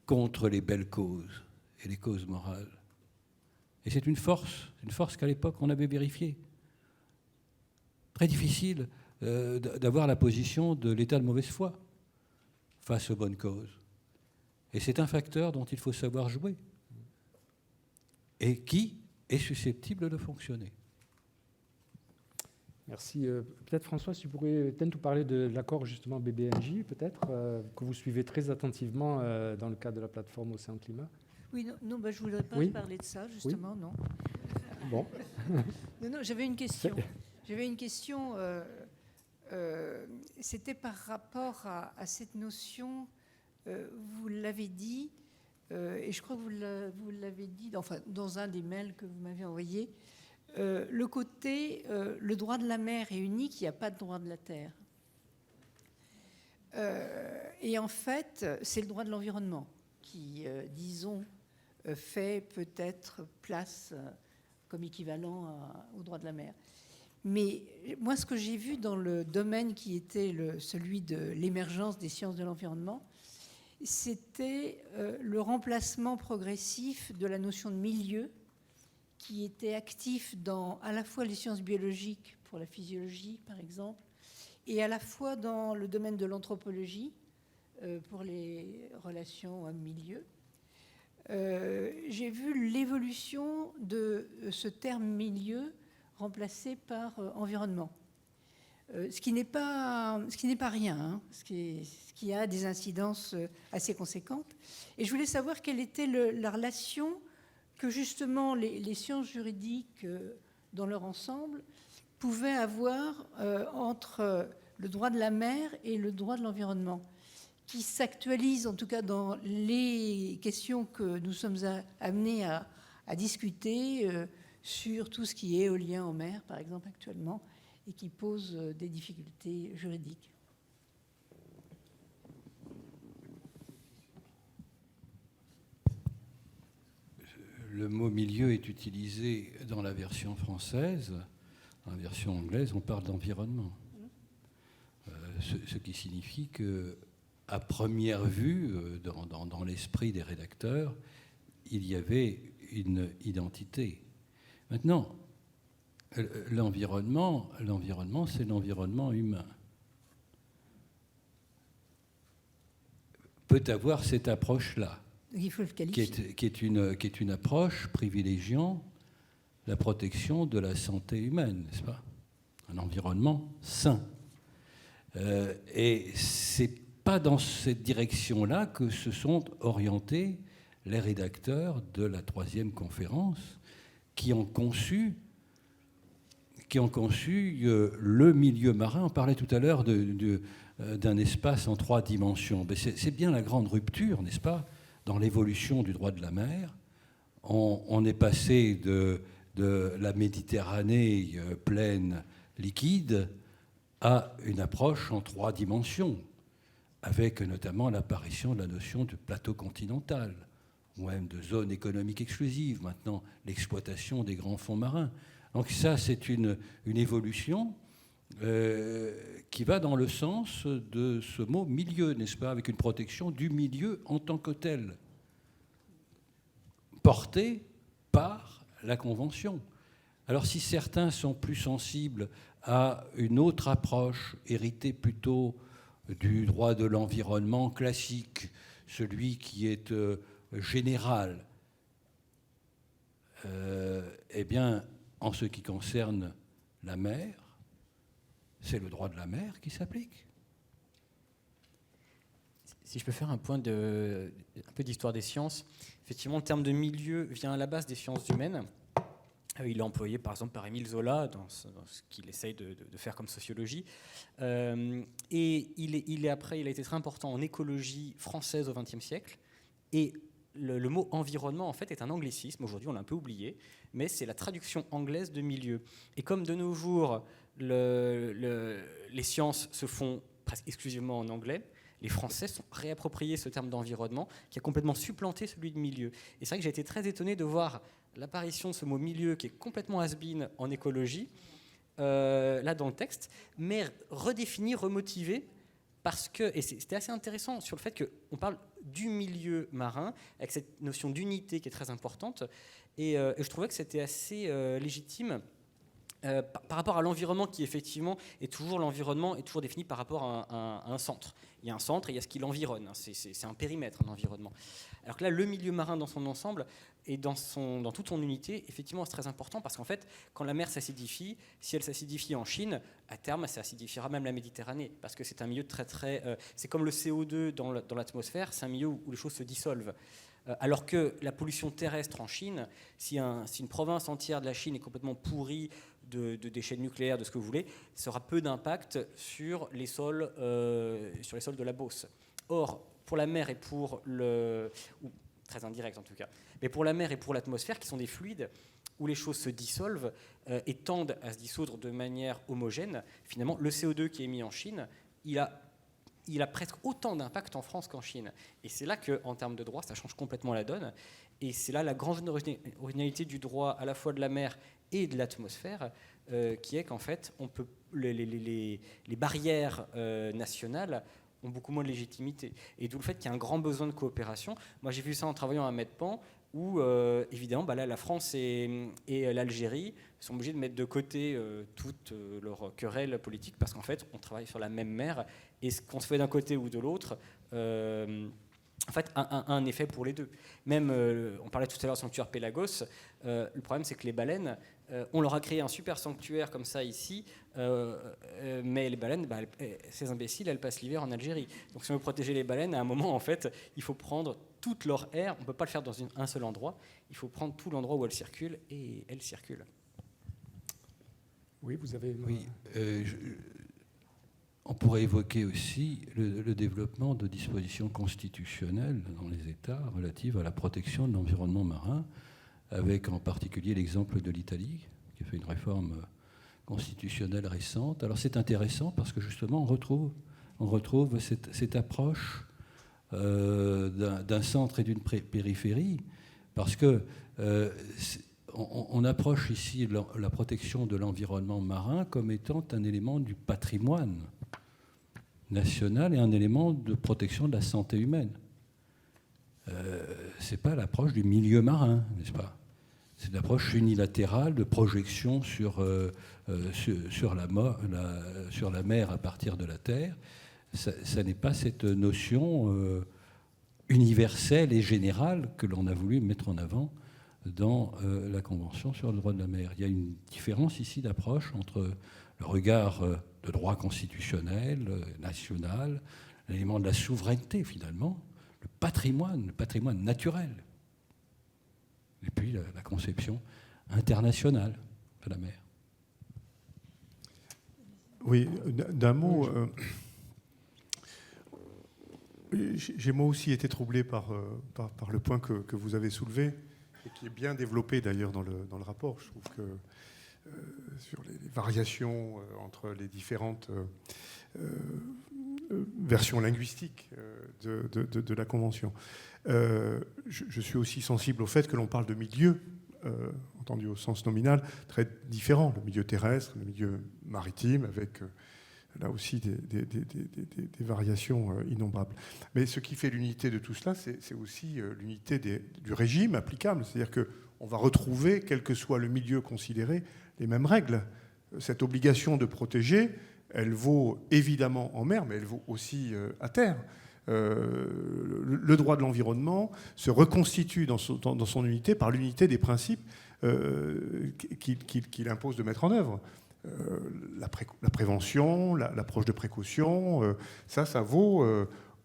[SPEAKER 4] contre les belles causes et les causes morales. Et c'est une force qu'à l'époque on avait vérifiée. Très difficile d'avoir la position de l'état de mauvaise foi face aux bonnes causes. Et c'est un facteur dont il faut savoir jouer et qui est susceptible de fonctionner.
[SPEAKER 2] Merci. Peut-être François, si vous pourriez peut-être nous parler de l'accord justement BBNJ, peut-être, que vous suivez très attentivement dans le cadre de la plateforme Océan Climat.
[SPEAKER 5] Oui, non, je ne voudrais pas parler de ça, justement, non.
[SPEAKER 2] Bon.
[SPEAKER 5] Non, j'avais une question. C'était par rapport à cette notion, vous l'avez dit, et je crois que vous l'avez dit dans un des mails que vous m'avez envoyé, le côté, le droit de la mer est unique, il n'y a pas de droit de la terre. Et en fait, c'est le droit de l'environnement qui, disons, fait peut-être place comme équivalent au droit de la mer. Mais moi, ce que j'ai vu dans le domaine qui était celui de l'émergence des sciences de l'environnement, c'était le remplacement progressif de la notion de milieu qui était actif dans à la fois les sciences biologiques, pour la physiologie par exemple, et à la fois dans le domaine de l'anthropologie, pour les relations homme-milieu. J'ai vu l'évolution de ce terme milieu remplacé par environnement. Ce qui n'est pas rien, hein, ce qui a des incidences assez conséquentes. Et je voulais savoir quelle était la relation que justement les sciences juridiques dans leur ensemble pouvaient avoir entre le droit de la mer et le droit de l'environnement, qui s'actualise en tout cas dans les questions que nous sommes amenés à discuter sur tout ce qui est éolien en mer, par exemple, actuellement, et qui pose des difficultés juridiques.
[SPEAKER 4] Le mot milieu est utilisé dans la version française. Dans la version anglaise, on parle d'environnement. Ce qui signifie que, à première vue, dans l'esprit des rédacteurs, il y avait une identité. Maintenant, l'environnement, c'est l'environnement humain. Peut avoir cette approche-là,
[SPEAKER 5] Il faut le qualifier.
[SPEAKER 4] qui est une approche privilégiant la protection de la santé humaine, n'est-ce pas? Un environnement sain. Et c'est pas dans cette direction-là que se sont orientés les rédacteurs de la 3e conférence qui ont conçu le milieu marin. On parlait tout à l'heure d'un espace en 3 dimensions. Mais c'est bien la grande rupture, n'est-ce pas, dans l'évolution du droit de la mer. On est passé de la Méditerranée pleine, liquide, à une approche en 3 dimensions, avec notamment l'apparition de la notion de plateau continental, ou même de zone économique exclusive, maintenant l'exploitation des grands fonds marins. Donc ça, c'est une évolution qui va dans le sens de ce mot milieu, n'est-ce pas, avec une protection du milieu en tant que tel, portée par la Convention. Alors si certains sont plus sensibles à une autre approche, héritée plutôt du droit de l'environnement classique, celui qui est général, eh bien, en ce qui concerne la mer, c'est le droit de la mer qui s'applique.
[SPEAKER 7] Si je peux faire un peu d'histoire des sciences, effectivement, le terme de milieu vient à la base des sciences humaines. Il est employé par exemple par Émile Zola dans ce qu'il essaye de faire comme sociologie. Et il a été très important en écologie française au XXe siècle. Et le mot environnement, en fait, est un anglicisme. Aujourd'hui, on l'a un peu oublié, mais c'est la traduction anglaise de milieu. Et comme de nos jours, les sciences se font presque exclusivement en anglais, les Français sont réappropriés ce terme d'environnement qui a complètement supplanté celui de milieu. Et c'est vrai que j'ai été très étonné de voir l'apparition de ce mot milieu qui est complètement has-been en écologie, là dans le texte, mais redéfini, remotivé, parce que, et c'était assez intéressant sur le fait qu'on parle du milieu marin, avec cette notion d'unité qui est très importante, et je trouvais que c'était assez légitime par rapport à l'environnement qui effectivement est toujours l'environnement, est toujours défini par rapport à un centre. Il y a un centre et il y a ce qui l'environne, c'est un périmètre, un environnement. Alors que là, le milieu marin dans son ensemble et dans toute son unité, effectivement, c'est très important parce qu'en fait, quand la mer s'acidifie, si elle s'acidifie en Chine, à terme, ça acidifiera même la Méditerranée parce que c'est un milieu très... c'est comme le CO2 dans l'atmosphère, c'est un milieu où les choses se dissolvent. Alors que la pollution terrestre en Chine, si une province entière de la Chine est complètement pourrie de déchets nucléaires, de ce que vous voulez, ça aura peu d'impact sur les sols de la Beauce. Or, pour la mer et pour ou très indirect en tout cas, mais pour la mer et pour l'atmosphère, qui sont des fluides où les choses se dissolvent et tendent à se dissoudre de manière homogène, finalement, le CO2 qui est émis en Chine, il a il a presque autant d'impact en France qu'en Chine. Et c'est là qu'en termes de droit, ça change complètement la donne. Et c'est là la grande originalité du droit à la fois de la mer et de l'atmosphère, qui est qu'en fait, on peut, les barrières nationales ont beaucoup moins de légitimité. Et d'où le fait qu'il y a un grand besoin de coopération. Moi, j'ai vu ça en travaillant à Medpan, où, évidemment, là, la France et l'Algérie sont obligés de mettre de côté toutes leurs querelles politiques, parce qu'en fait, on travaille sur la même mer, et ce qu'on se fait d'un côté ou de l'autre, en fait, a un effet pour les deux. Même, on parlait tout à l'heure du sanctuaire Pélagos, le problème, c'est que les baleines, on leur a créé un super sanctuaire comme ça ici, mais les baleines, ces imbéciles, elles passent l'hiver en Algérie. Donc si on veut protéger les baleines, à un moment, en fait, il faut prendre toute leur aire. On ne peut pas le faire dans un seul endroit. Il faut prendre tout l'endroit où elles circulent, et elles circulent.
[SPEAKER 2] Oui, vous avez...
[SPEAKER 4] Oui, on pourrait évoquer aussi le développement de dispositions constitutionnelles dans les États relatives à la protection de l'environnement marin, avec en particulier l'exemple de l'Italie, qui a fait une réforme constitutionnelle récente. Alors c'est intéressant parce que justement on retrouve cette approche d'un centre et d'une périphérie, parce que on approche ici la protection de l'environnement marin comme étant un élément du patrimoine national et un élément de protection de la santé humaine. Ce n'est pas l'approche du milieu marin, n'est-ce pas? C'est l'approche unilatérale de projection sur la mer à partir de la terre. Ça n'est pas cette notion universelle et générale que l'on a voulu mettre en avant dans la Convention sur le droit de la mer. Il y a une différence ici d'approche entre le regard de droit constitutionnel, national, l'élément de la souveraineté finalement, le patrimoine naturel, et puis la conception internationale de la mer.
[SPEAKER 6] Oui, d'un mot, j'ai moi aussi été troublé par le point que vous avez soulevé, et qui est bien développé d'ailleurs dans le rapport. Je trouve que sur les variations entre les différentes versions linguistiques de la Convention. Je suis aussi sensible au fait que l'on parle de milieux, entendu au sens nominal, très différents. Le milieu terrestre, le milieu maritime, avec là aussi des variations innombrables. Mais ce qui fait l'unité de tout cela, c'est aussi l'unité du régime applicable. C'est-à-dire qu'on va retrouver, quel que soit le milieu considéré, les mêmes règles. Cette obligation de protéger, elle vaut évidemment en mer, mais elle vaut aussi à terre. Le droit de l'environnement se reconstitue dans son unité par l'unité des principes qu'il impose de mettre en œuvre. La prévention, l'approche de précaution, ça vaut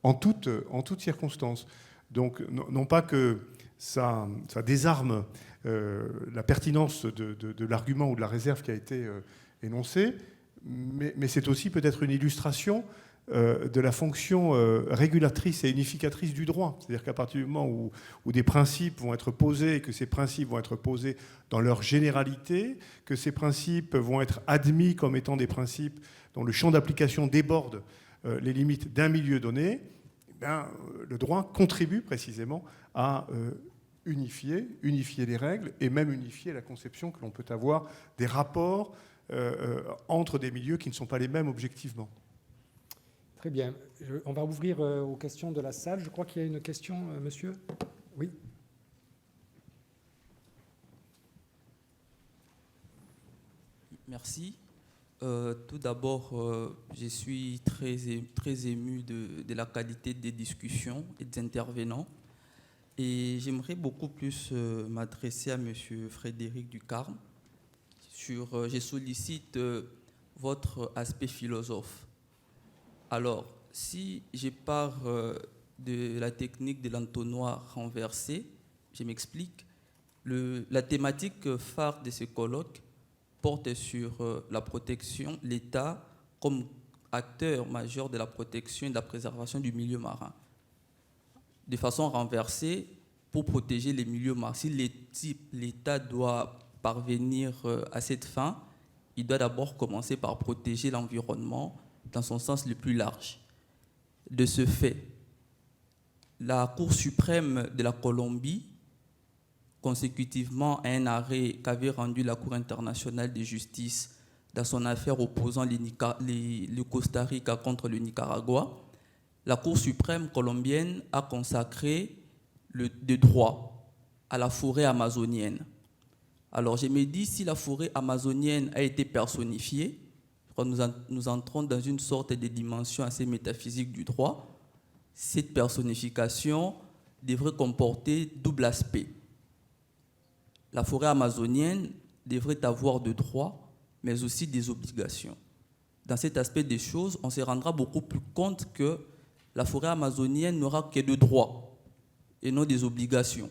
[SPEAKER 6] en toutes circonstances. Donc, non pas que ça désarme la pertinence de l'argument ou de la réserve qui a été énoncée, mais c'est aussi peut-être une illustration de la fonction régulatrice et unificatrice du droit. C'est-à-dire qu'à partir du moment où des principes vont être posés, et que ces principes vont être posés dans leur généralité, que ces principes vont être admis comme étant des principes dont le champ d'application déborde les limites d'un milieu donné, le droit contribue précisément à unifier les règles et même unifier la conception que l'on peut avoir des rapports entre des milieux qui ne sont pas les mêmes objectivement.
[SPEAKER 2] Très bien. On va ouvrir aux questions de la salle. Je crois qu'il y a une question, monsieur. Oui.
[SPEAKER 8] Merci. Tout d'abord, je suis très ému de la qualité des discussions et des intervenants. Et j'aimerais beaucoup plus m'adresser à monsieur Frédéric Ducarme. Je sollicite votre aspect philosophe. Alors, si je pars de la technique de l'entonnoir renversé, je m'explique. La thématique phare de ce colloque porte sur la protection, l'État comme acteur majeur de la protection et de la préservation du milieu marin. De façon renversée, pour protéger les milieux marins, si l'État doit parvenir à cette fin, il doit d'abord commencer par protéger l'environnement dans son sens le plus large. de ce fait, la Cour suprême de la Colombie, consécutivement à un arrêt qu'avait rendu la Cour internationale de justice dans son affaire opposant le Costa Rica contre le Nicaragua, la Cour suprême colombienne a consacré des droits à la forêt amazonienne. Alors je me dis, si la forêt amazonienne a été personnifiée, nous entrons dans une sorte de dimension assez métaphysique du droit. Cette personnification devrait comporter double aspect. La forêt amazonienne devrait avoir des droits, mais aussi des obligations. Dans cet aspect des choses, on se rendra beaucoup plus compte que la forêt amazonienne n'aura que des droits et non des obligations.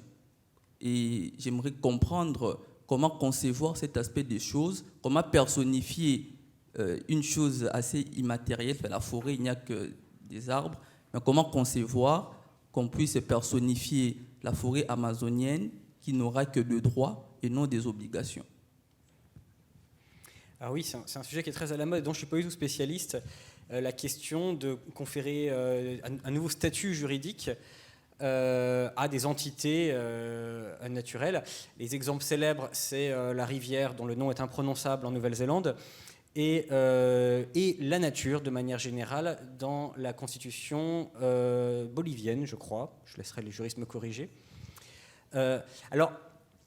[SPEAKER 8] Et j'aimerais comprendre comment concevoir cet aspect des choses, comment personnifier une chose assez immatérielle. La forêt, il n'y a que des arbres, mais comment concevoir qu'on puisse personnifier la forêt amazonienne qui n'aura que des droits et non des obligations.
[SPEAKER 7] Ah oui, c'est un sujet qui est très à la mode, dont je ne suis pas du tout spécialiste. La question de conférer un nouveau statut juridique à des entités naturelles. Les exemples célèbres, c'est la rivière dont le nom est imprononçable en Nouvelle-Zélande et la nature de manière générale dans la constitution bolivienne, je crois. Je laisserai les juristes me corriger. Alors,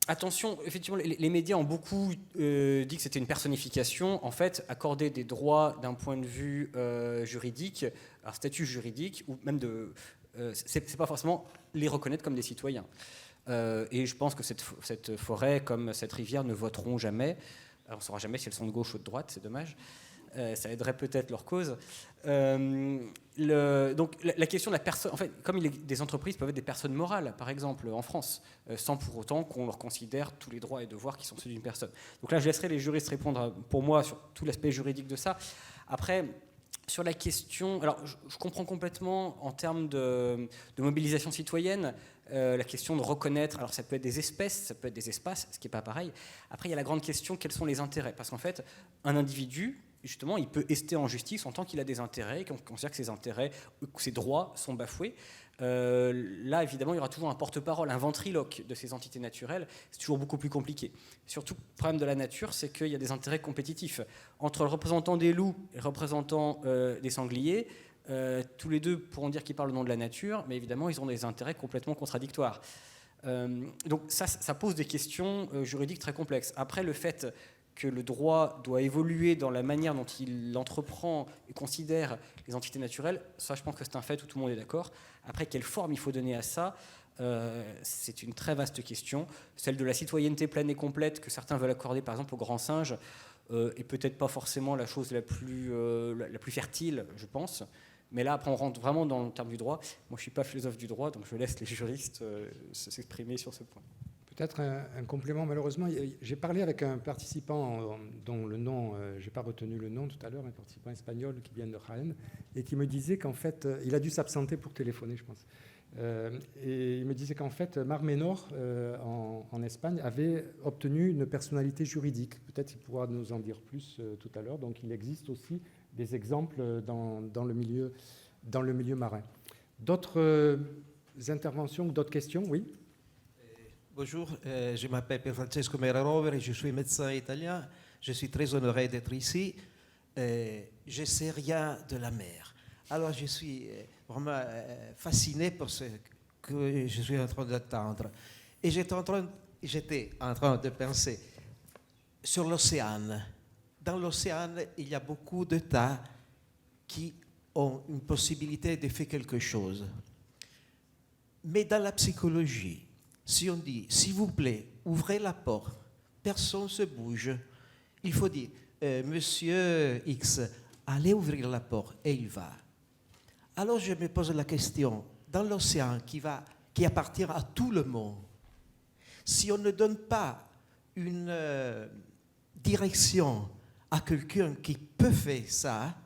[SPEAKER 7] attention, effectivement, les médias ont beaucoup dit que c'était une personnification. En fait, accorder des droits d'un point de vue juridique, un statut juridique, ou même c'est pas forcément les reconnaître comme des citoyens. Et je pense que cette forêt, comme cette rivière, ne voteront jamais. Alors, on ne saura jamais si elles sont de gauche ou de droite, c'est dommage. Ça aiderait peut-être leur cause. Donc la question de la personne, en fait, comme des entreprises peuvent être des personnes morales, par exemple en France, sans pour autant qu'on leur considère tous les droits et devoirs qui sont ceux d'une personne. Donc là, je laisserai les juristes répondre pour moi sur tout l'aspect juridique de ça. Après, sur la question, alors je comprends complètement en termes de mobilisation citoyenne, la question de reconnaître, alors ça peut être des espèces, ça peut être des espaces, ce qui n'est pas pareil. Après, il y a la grande question, quels sont les intérêts ? Parce qu'en fait, un individu, justement, il peut ester en justice en tant qu'il a des intérêts, qu'on considère que ses intérêts, que ses droits sont bafoués. Là, évidemment, il y aura toujours un porte-parole, un ventriloque de ces entités naturelles. C'est toujours beaucoup plus compliqué. Surtout, le problème de la nature, c'est qu'il y a des intérêts compétitifs. Entre le représentant des loups et le représentant des sangliers, tous les deux pourront dire qu'ils parlent au nom de la nature, mais évidemment, ils ont des intérêts complètement contradictoires. Donc ça pose des questions juridiques très complexes. Après, le fait que le droit doit évoluer dans la manière dont il entreprend et considère les entités naturelles, ça, je pense que c'est un fait où tout le monde est d'accord. Après, quelle forme il faut donner à ça, c'est une très vaste question. Celle de la citoyenneté pleine et complète que certains veulent accorder, par exemple, aux grands singes, est peut-être pas forcément la chose la plus fertile, je pense. Mais là, après, on rentre vraiment dans le terme du droit. Moi, je ne suis pas philosophe du droit, donc je laisse les juristes s'exprimer sur ce point.
[SPEAKER 2] Peut-être un complément, malheureusement. J'ai parlé avec un participant dont le nom, je n'ai pas retenu le nom tout à l'heure, un participant espagnol qui vient de Jaén, et qui me disait qu'en fait, il a dû s'absenter pour téléphoner, je pense. Et il me disait qu'en fait, Mar Menor, en Espagne, avait obtenu une personnalité juridique. Peut-être qu'il pourra nous en dire plus tout à l'heure. Donc il existe aussi des exemples dans le milieu marin. D'autres interventions ou d'autres questions? Oui.
[SPEAKER 9] Bonjour, je m'appelle Francesco Merarover et je suis médecin italien. Je suis très honoré d'être ici. Je ne sais rien de la mer. Alors je suis vraiment fasciné par ce que je suis en train d'entendre. Et j'étais en train de penser sur l'océan. Dans l'océan, il y a beaucoup d'États qui ont une possibilité de faire quelque chose. Mais dans la psychologie, si on dit, s'il vous plaît, ouvrez la porte, personne ne se bouge, il faut dire, Monsieur X, allez ouvrir la porte, et il va. Alors je me pose la question, dans l'océan qui appartient à tout le monde, si on ne donne pas une direction à quelqu'un qui peut faire ça,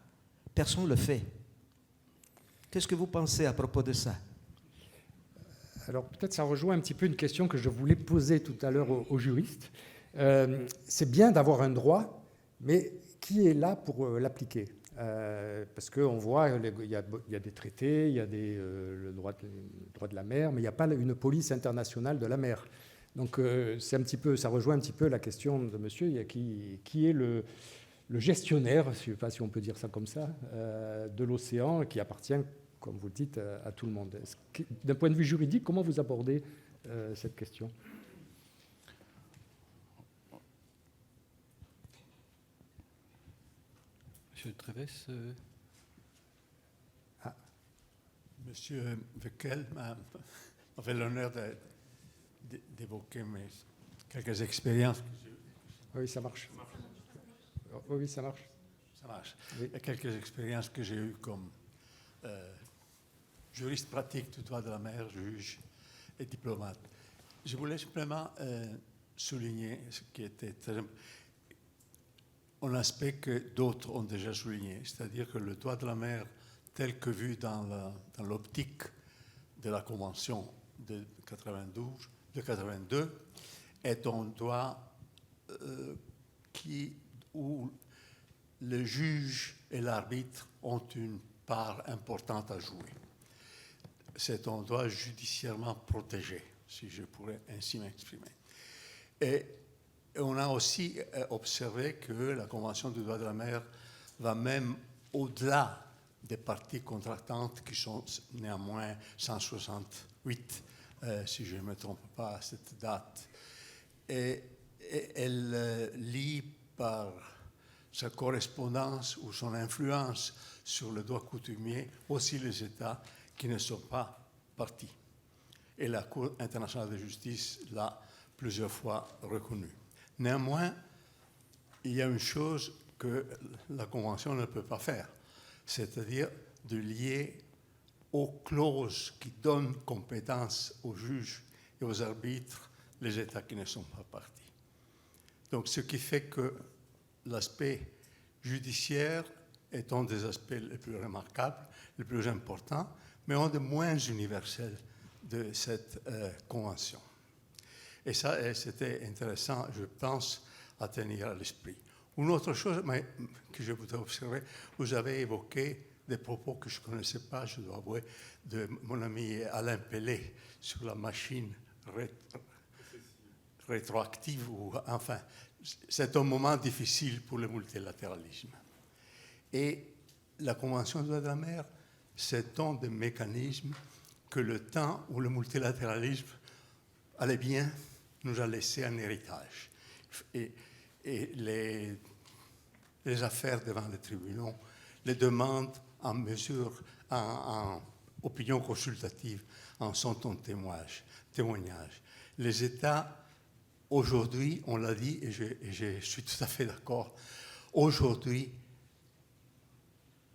[SPEAKER 9] personne ne le fait. Qu'est-ce que vous pensez à propos de ça ?
[SPEAKER 2] Alors peut-être ça rejoint un petit peu une question que je voulais poser tout à l'heure aux juristes. C'est bien d'avoir un droit, mais qui est là pour l'appliquer ? parce qu'on voit, il y a des traités, il y a le droit de la mer, mais il n'y a pas une police internationale de la mer. Donc c'est un petit peu, ça rejoint un petit peu la question de monsieur, qui est le gestionnaire, je ne sais pas si on peut dire ça comme ça, de l'océan, qui appartient, comme vous le dites, à tout le monde. D'un point de vue juridique, comment vous abordez cette question ?
[SPEAKER 4] Monsieur Treves.
[SPEAKER 10] Monsieur Becquel m'a fait l'honneur d'évoquer quelques expériences.
[SPEAKER 2] Oui, ça marche. Oui, ça marche.
[SPEAKER 10] Ça marche. Oui. Il y a quelques expériences que j'ai eues comme juriste pratique du droit de la mer, juge et diplomate. Je voulais simplement souligner ce qui était un aspect que d'autres ont déjà souligné, c'est-à-dire que le droit de la mer, tel que vu dans l'optique de la Convention de 82, est un droit où le juge et l'arbitre ont une part importante à jouer. C'est un droit judiciairement protégé, si je pourrais ainsi m'exprimer. Et on a aussi observé que la Convention du droit de la mer va même au-delà des parties contractantes qui sont néanmoins 168, si je ne me trompe pas à cette date. Et elle lie par sa correspondance ou son influence sur le droit coutumier aussi les États qui ne sont pas partis. Et la Cour internationale de justice l'a plusieurs fois reconnu. Néanmoins, il y a une chose que la Convention ne peut pas faire, c'est-à-dire de lier aux clauses qui donnent compétence aux juges et aux arbitres les États qui ne sont pas partis. Donc, ce qui fait que l'aspect judiciaire est un des aspects les plus remarquables, les plus importants, mais un des moins universels de cette Convention. Et ça, c'était intéressant, je pense, à tenir à l'esprit. Une autre chose que je voudrais observer, vous avez évoqué des propos que je ne connaissais pas, je dois avouer, de mon ami Alain Pellet sur la machine rétroactive. Enfin, c'est un moment difficile pour le multilatéralisme. Et la Convention des droits de la mer, c'est un des mécanismes que le temps où le multilatéralisme allait bien nous a laissé un héritage. Et les affaires devant les tribunaux, les demandes en mesure, en opinion consultative, en sont un témoignage. Les États, aujourd'hui, on l'a dit, et je suis tout à fait d'accord, aujourd'hui,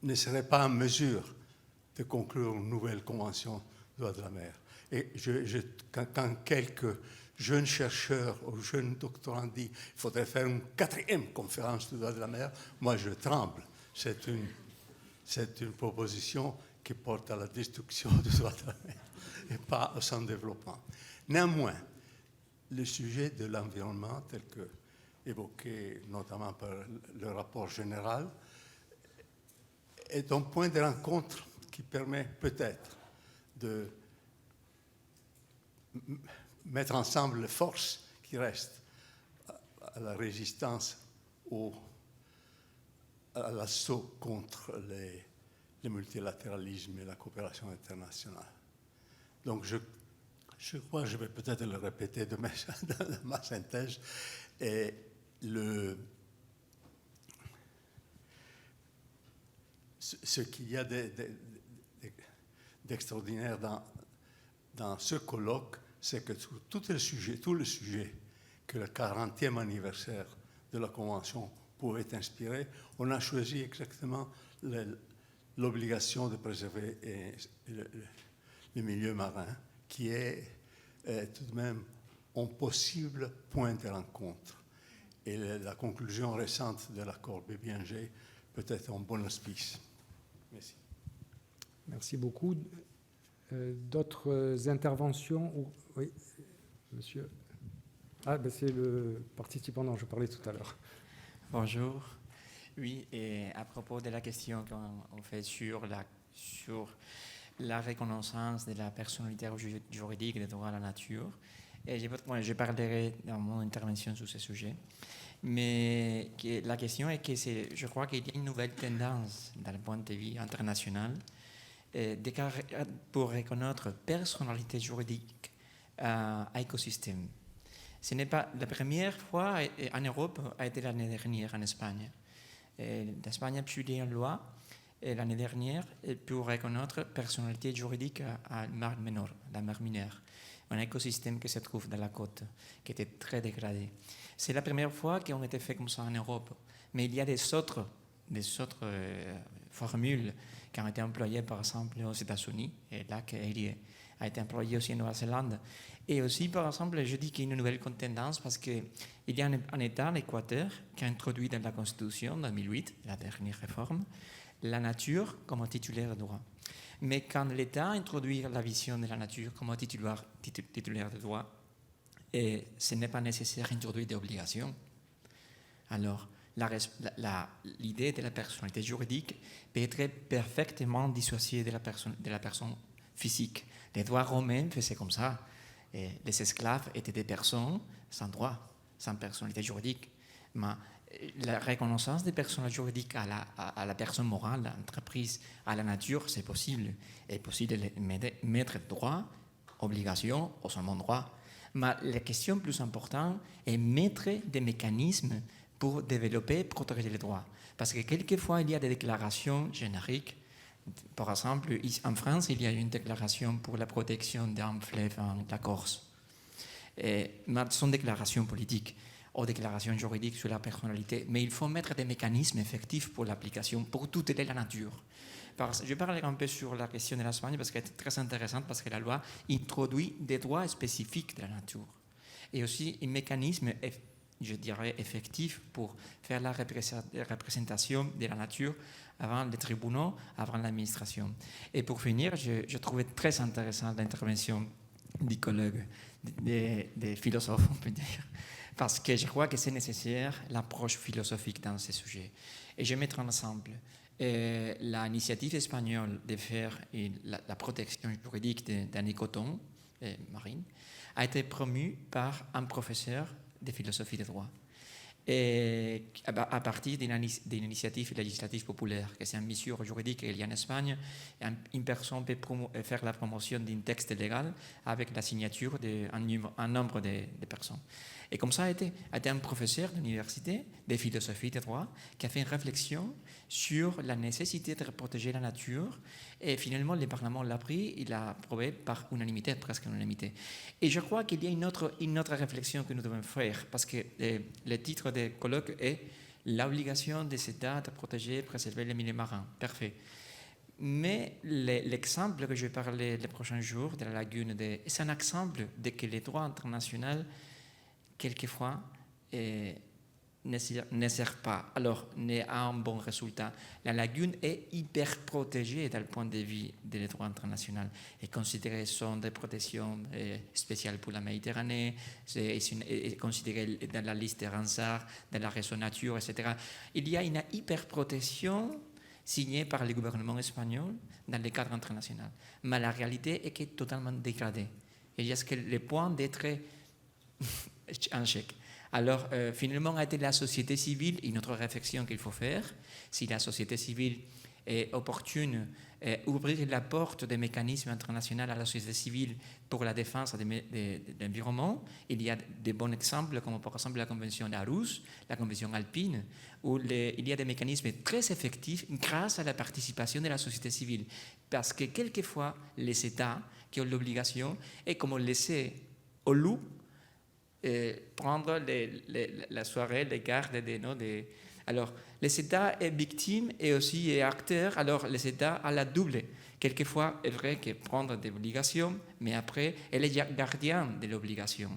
[SPEAKER 10] ne seraient pas en mesure de conclure une nouvelle convention du droit de la mer. Et quand quelques jeunes chercheurs ou jeunes doctorants disent qu'il faudrait faire une 4e conférence du droit de la mer, moi je tremble. C'est une proposition qui porte à la destruction du droit de la mer et pas à son développement. Néanmoins, le sujet de l'environnement, tel que évoqué notamment par le rapport général, est un point de rencontre qui permet peut-être de mettre ensemble les forces qui restent à la résistance à l'assaut contre le multilatéralisme et la coopération internationale. Donc je crois, je vais peut-être le répéter dans ma synthèse, et ce qu'il y a d'extraordinaire dans ce colloque, c'est que sur tout le sujet que le 40e anniversaire de la Convention pouvait inspirer, on a choisi exactement l'obligation de préserver le milieu marin, qui est tout de même un possible point de rencontre. Et la conclusion récente de l'accord Bébinger peut être un bon auspice. Merci.
[SPEAKER 2] Merci beaucoup. D'autres interventions? Oui, monsieur. Ah, ben c'est le participant dont je parlais tout à l'heure.
[SPEAKER 11] Bonjour. Oui, et à propos de la question qu'on fait sur la reconnaissance de la personnalité juridique des droits à la nature, et je parlerai dans mon intervention sur ce sujet. Mais la question est que je crois qu'il y a une nouvelle tendance dans le point de vue international pour reconnaître personnalité juridique à écosystème. Ce n'est pas la première fois en Europe, a été l'année dernière en Espagne. L'Espagne a publié une loi l'année dernière pour reconnaître personnalité juridique à la Mar Menor, la mer Mineure, un écosystème qui se trouve dans la côte, qui était très dégradé. C'est la première fois qu'on a été fait comme ça en Europe, mais il y a des autres formules qui ont été employées, par exemple, aux États-Unis, et là, qui a été employé aussi en Nouvelle-Zélande. Et aussi, par exemple, je dis qu'il y a une nouvelle tendance parce qu'il y a un État, l'Équateur, qui a introduit dans la Constitution, en 2008, la dernière réforme, la nature comme titulaire de droit. Mais quand l'État introduit la vision de la nature comme titulaire de droit, et ce n'est pas nécessaire d'introduire des obligations, alors l'idée de la personnalité juridique peut être parfaitement dissociée de la personne physique. Les droits romains faisaient comme ça. Et les esclaves étaient des personnes sans droit, sans personnalité juridique. Mais la reconnaissance des personnes juridiques à la personne morale, à l'entreprise, à la nature, c'est possible. Il est possible de mettre droit, obligation ou seulement droit. Mais la question plus importante est mettre des mécanismes pour développer et protéger les droits. Parce que quelquefois, il y a des déclarations génériques. Par exemple, en France, il y a une déclaration pour la protection d'un fleuve en la Corse. Mais ce sont déclarations politiques ou déclarations juridiques sur la personnalité. Mais il faut mettre des mécanismes effectifs pour l'application, pour tuteler la nature. Je parlerai un peu sur la question de l'Espagne parce qu'elle est très intéressante, parce que la loi introduit des droits spécifiques de la nature. Et aussi un mécanisme, je dirais, effectif pour faire la représentation de la nature avant les tribunaux, avant l'administration. Et pour finir, je trouvais très intéressante l'intervention du collègue, des philosophes, on peut dire, parce que je crois que c'est nécessaire l'approche philosophique dans ces sujets. Et je vais mettre ensemble l'initiative espagnole de faire la protection juridique d'un écoton marine a été promue par un professeur de philosophie des droits. Et à partir d'une initiative législative populaire, que c'est une mesure juridique qu'il y a en Espagne, une personne peut faire la promotion d'un texte légal avec la signature d'un nombre de personnes. Et comme ça a été un professeur d'université de philosophie des droits qui a fait une réflexion sur la nécessité de protéger la nature. Et finalement, le Parlement l'a pris, il l'a approuvé par unanimité, presque unanimité. Et je crois qu'il y a une autre réflexion que nous devons faire, parce que le titre du colloque est « L'obligation des États de protéger et préserver les milieux marins ». Parfait. Mais l'exemple que je vais parler les prochains jours de la lagune, c'est un exemple de que les droits internationaux, quelquefois, ne servent pas, alors n'est un bon résultat. La lagune est hyper protégée d'un point de vue des droits internationaux. Elle est considérée zone de protection spéciale pour la Méditerranée, est considérée dans la liste de Ramsar, dans la réseau nature, etc. Il y a une hyper protection signée par le gouvernement espagnol dans le cadre international. Mais la réalité est qu'elle est totalement dégradée. Il y a le point d'être en chèque. Alors, finalement, a été la société civile une autre réflexion qu'il faut faire. Si la société civile est opportune, ouvrir la porte des mécanismes internationaux à la société civile pour la défense de l'environnement. Il y a des bons exemples, comme par exemple la Convention d'Aarhus, la Convention alpine, où il y a des mécanismes très effectifs grâce à la participation de la société civile. Parce que quelquefois, les États qui ont l'obligation, est comme laisser au loup prendre la soirée, les gardes des noms. Alors, les États est victime et aussi est acteur, alors les États a la double. Quelquefois, c'est vrai que prendre des obligations, mais après, elle est gardien de l'obligation.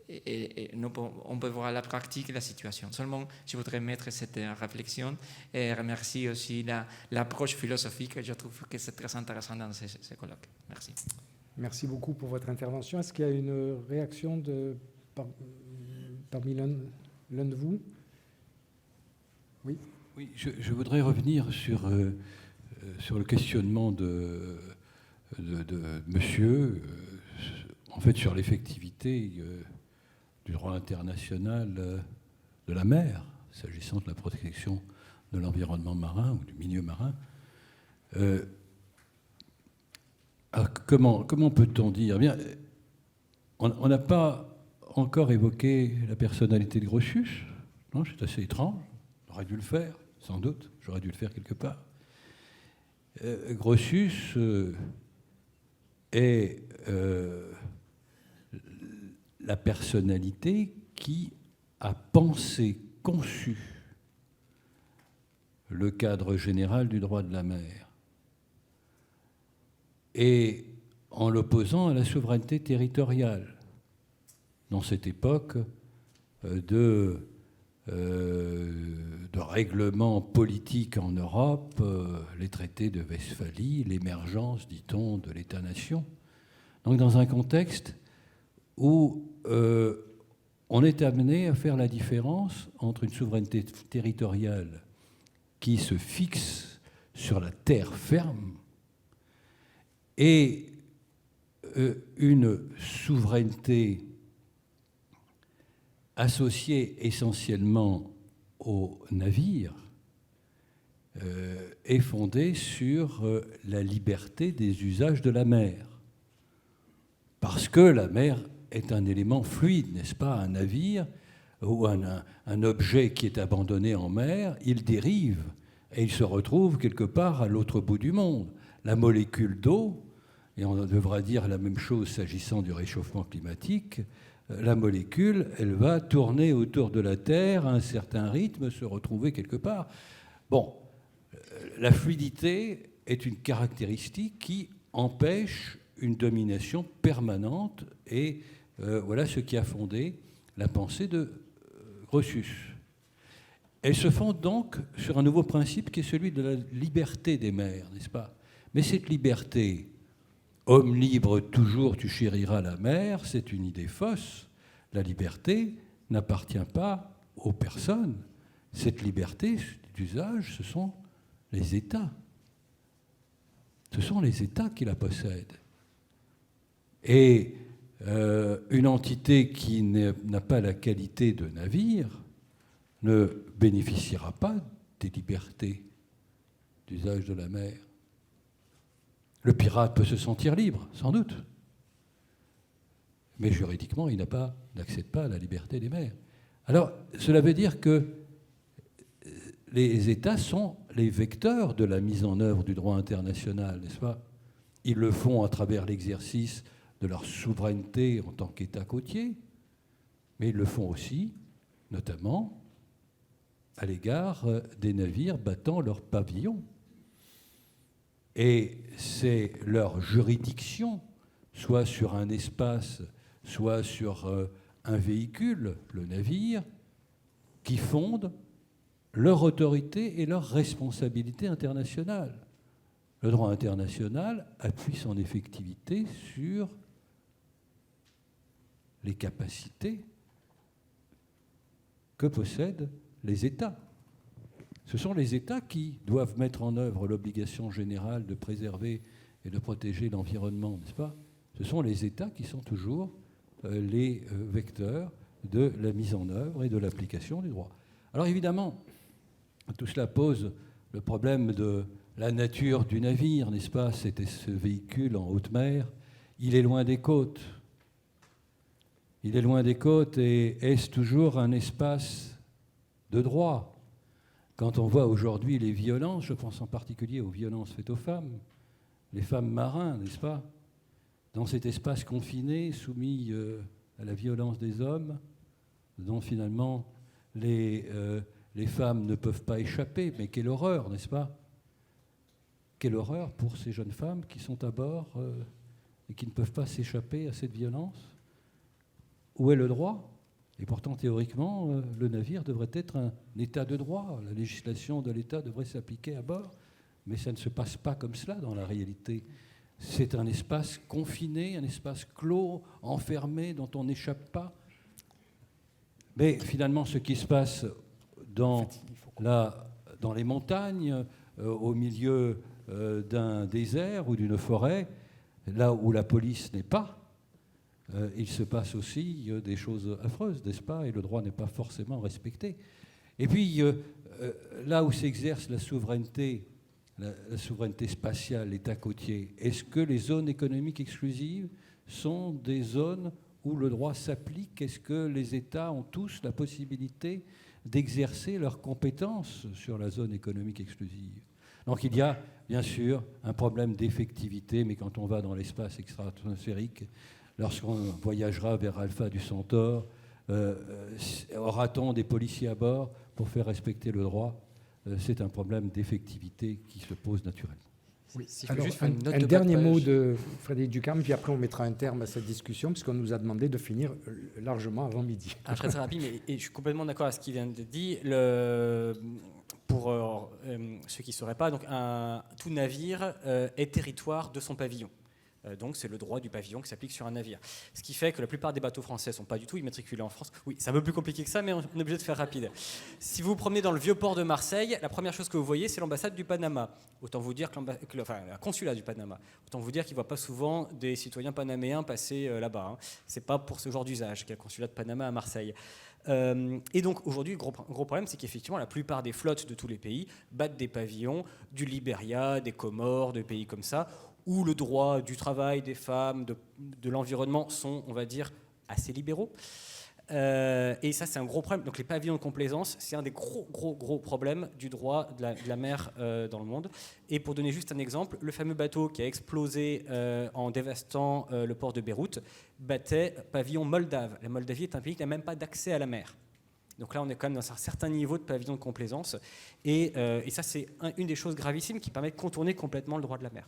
[SPEAKER 11] Et on peut voir à la pratique la situation. Seulement, je voudrais mettre cette réflexion et remercier aussi l'approche philosophique. Je trouve que c'est très intéressant dans ce colloque. Merci.
[SPEAKER 2] Merci beaucoup pour votre intervention. Est-ce qu'il y a une réaction parmi l'un de vous? Oui.
[SPEAKER 4] Oui, je voudrais revenir sur le questionnement de monsieur, en fait, sur l'effectivité du droit international de la mer, s'agissant de la protection de l'environnement marin ou du milieu marin. Alors comment peut-on dire? Bien, on n'a pas encore évoqué la personnalité de Grotius. Non, c'est assez étrange. J'aurais dû le faire, sans doute. J'aurais dû le faire quelque part. Grotius est la personnalité qui a pensé, conçu le cadre général du droit de la mer, et en l'opposant à la souveraineté territoriale. Dans cette époque de règlements politiques en Europe, les traités de Westphalie, l'émergence, dit-on, de l'État-nation. Donc dans un contexte où on est amené à faire la différence entre une souveraineté territoriale qui se fixe sur la terre ferme et une souveraineté associée essentiellement aux navires est fondée sur la liberté des usages de la mer. Parce que la mer est un élément fluide, n'est-ce pas? Un navire ou un objet qui est abandonné en mer, il dérive et il se retrouve quelque part à l'autre bout du monde. La molécule d'eau, et on devra dire la même chose s'agissant du réchauffement climatique, la molécule, elle va tourner autour de la Terre à un certain rythme, se retrouver quelque part. Bon, la fluidité est une caractéristique qui empêche une domination permanente, et voilà ce qui a fondé la pensée de Grotius. Elle se fonde donc sur un nouveau principe qui est celui de la liberté des mers, n'est-ce pas? Mais cette liberté, homme libre, toujours tu chériras la mer, c'est une idée fausse. La liberté n'appartient pas aux personnes. Cette liberté d'usage, ce sont les États. Ce sont les États qui la possèdent. Et une entité qui n'a pas la qualité de navire ne bénéficiera pas des libertés d'usage de la mer. Le pirate peut se sentir libre, sans doute. Mais juridiquement, il n'accède pas à la liberté des mers. Alors, cela veut dire que les États sont les vecteurs de la mise en œuvre du droit international, n'est-ce pas? Ils le font à travers l'exercice de leur souveraineté en tant qu'État côtier, mais ils le font aussi, notamment, à l'égard des navires battant leur pavillon. Et c'est leur juridiction, soit sur un espace, soit sur un véhicule, le navire, qui fondent leur autorité et leur responsabilité internationale. Le droit international appuie son effectivité sur les capacités que possèdent les États. Ce sont les États qui doivent mettre en œuvre l'obligation générale de préserver et de protéger l'environnement, n'est-ce pas? Ce sont les États qui sont toujours les vecteurs de la mise en œuvre et de l'application du droit. Alors évidemment, tout cela pose le problème de la nature du navire, n'est-ce pas? C'était ce véhicule en haute mer, il est loin des côtes. Il est loin des côtes, et est-ce toujours un espace de droit? Quand on voit aujourd'hui les violences, je pense en particulier aux violences faites aux femmes, les femmes marins, n'est-ce pas? Dans cet espace confiné, soumis à la violence des hommes, dont finalement les femmes ne peuvent pas échapper. Mais quelle horreur, n'est-ce pas? Quelle horreur pour ces jeunes femmes qui sont à bord et qui ne peuvent pas s'échapper à cette violence. Où est le droit? Et pourtant, théoriquement, le navire devrait être un état de droit. La législation de l'État devrait s'appliquer à bord. Mais ça ne se passe pas comme cela dans la réalité. C'est un espace confiné, un espace clos, enfermé, dont on n'échappe pas. Mais finalement, ce qui se passe dans là, dans les montagnes, au milieu d'un désert ou d'une forêt, là où la police n'est pas, il se passe aussi des choses affreuses, n'est-ce pas? Et le droit n'est pas forcément respecté. Et puis, là où s'exerce la souveraineté spatiale, l'État côtier, est-ce que les zones économiques exclusives sont des zones où le droit s'applique? Est-ce que les États ont tous la possibilité d'exercer leurs compétences sur la zone économique exclusive? Donc il y a bien sûr un problème d'effectivité, mais quand on va dans l'espace extra-atmosphérique, lorsqu'on voyagera vers Alpha du Centaure, aura-t-on des policiers à bord pour faire respecter le droit? C'est un problème d'effectivité qui se pose naturellement.
[SPEAKER 2] Oui.
[SPEAKER 7] Si
[SPEAKER 2] Alors,
[SPEAKER 7] juste faire une note
[SPEAKER 2] un
[SPEAKER 7] de
[SPEAKER 2] dernier
[SPEAKER 7] bas de
[SPEAKER 2] mot
[SPEAKER 7] page.
[SPEAKER 2] de Frédéric Ducarme, puis après on mettra un terme à cette discussion, puisqu'on nous a demandé de finir largement avant midi.
[SPEAKER 7] Alors, je serai très rapide, mais et je suis complètement d'accord avec ce qui vient d'être dit. Pour ceux qui ne sauraient pas, donc tout navire est territoire de son pavillon. Donc c'est le droit du pavillon qui s'applique sur un navire. Ce qui fait que la plupart des bateaux français ne sont pas du tout immatriculés en France. Oui, c'est un peu plus compliqué que ça, mais on est obligé de faire rapide. Si vous vous promenez dans le vieux port de Marseille, la première chose que vous voyez, c'est l'ambassade du Panama. Autant vous dire la consulat du Panama. Autant vous dire qu'il ne voit pas souvent des citoyens panaméens passer là-bas. Ce n'est pas pour ce genre d'usage qu'il y a le consulat de Panama à Marseille. Et donc aujourd'hui, le gros problème, c'est qu'effectivement, la plupart des flottes de tous les pays battent des pavillons du Libéria, des Comores, de pays comme ça, où le droit du travail, des femmes, de l'environnement sont, on va dire, assez libéraux. Et ça, c'est un gros problème. Donc les pavillons de complaisance, c'est un des gros problèmes du droit de la mer dans le monde. Et pour donner juste un exemple, le fameux bateau qui a explosé en dévastant le port de Beyrouth battait pavillon moldave. La Moldavie est un pays qui n'a même pas d'accès à la mer. Donc là, on est quand même dans un certain niveau de pavillon de complaisance. Et ça, c'est une des choses gravissimes qui permet de contourner complètement le droit de la mer.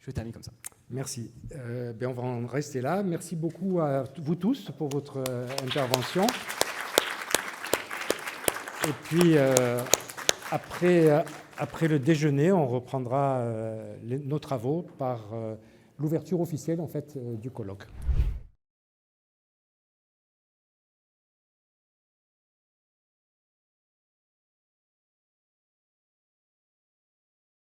[SPEAKER 7] Je termine comme ça.
[SPEAKER 2] Merci. On va en rester là. Merci beaucoup à vous tous pour votre intervention. Et puis, après le déjeuner, on reprendra nos travaux par l'ouverture officielle en fait, du colloque.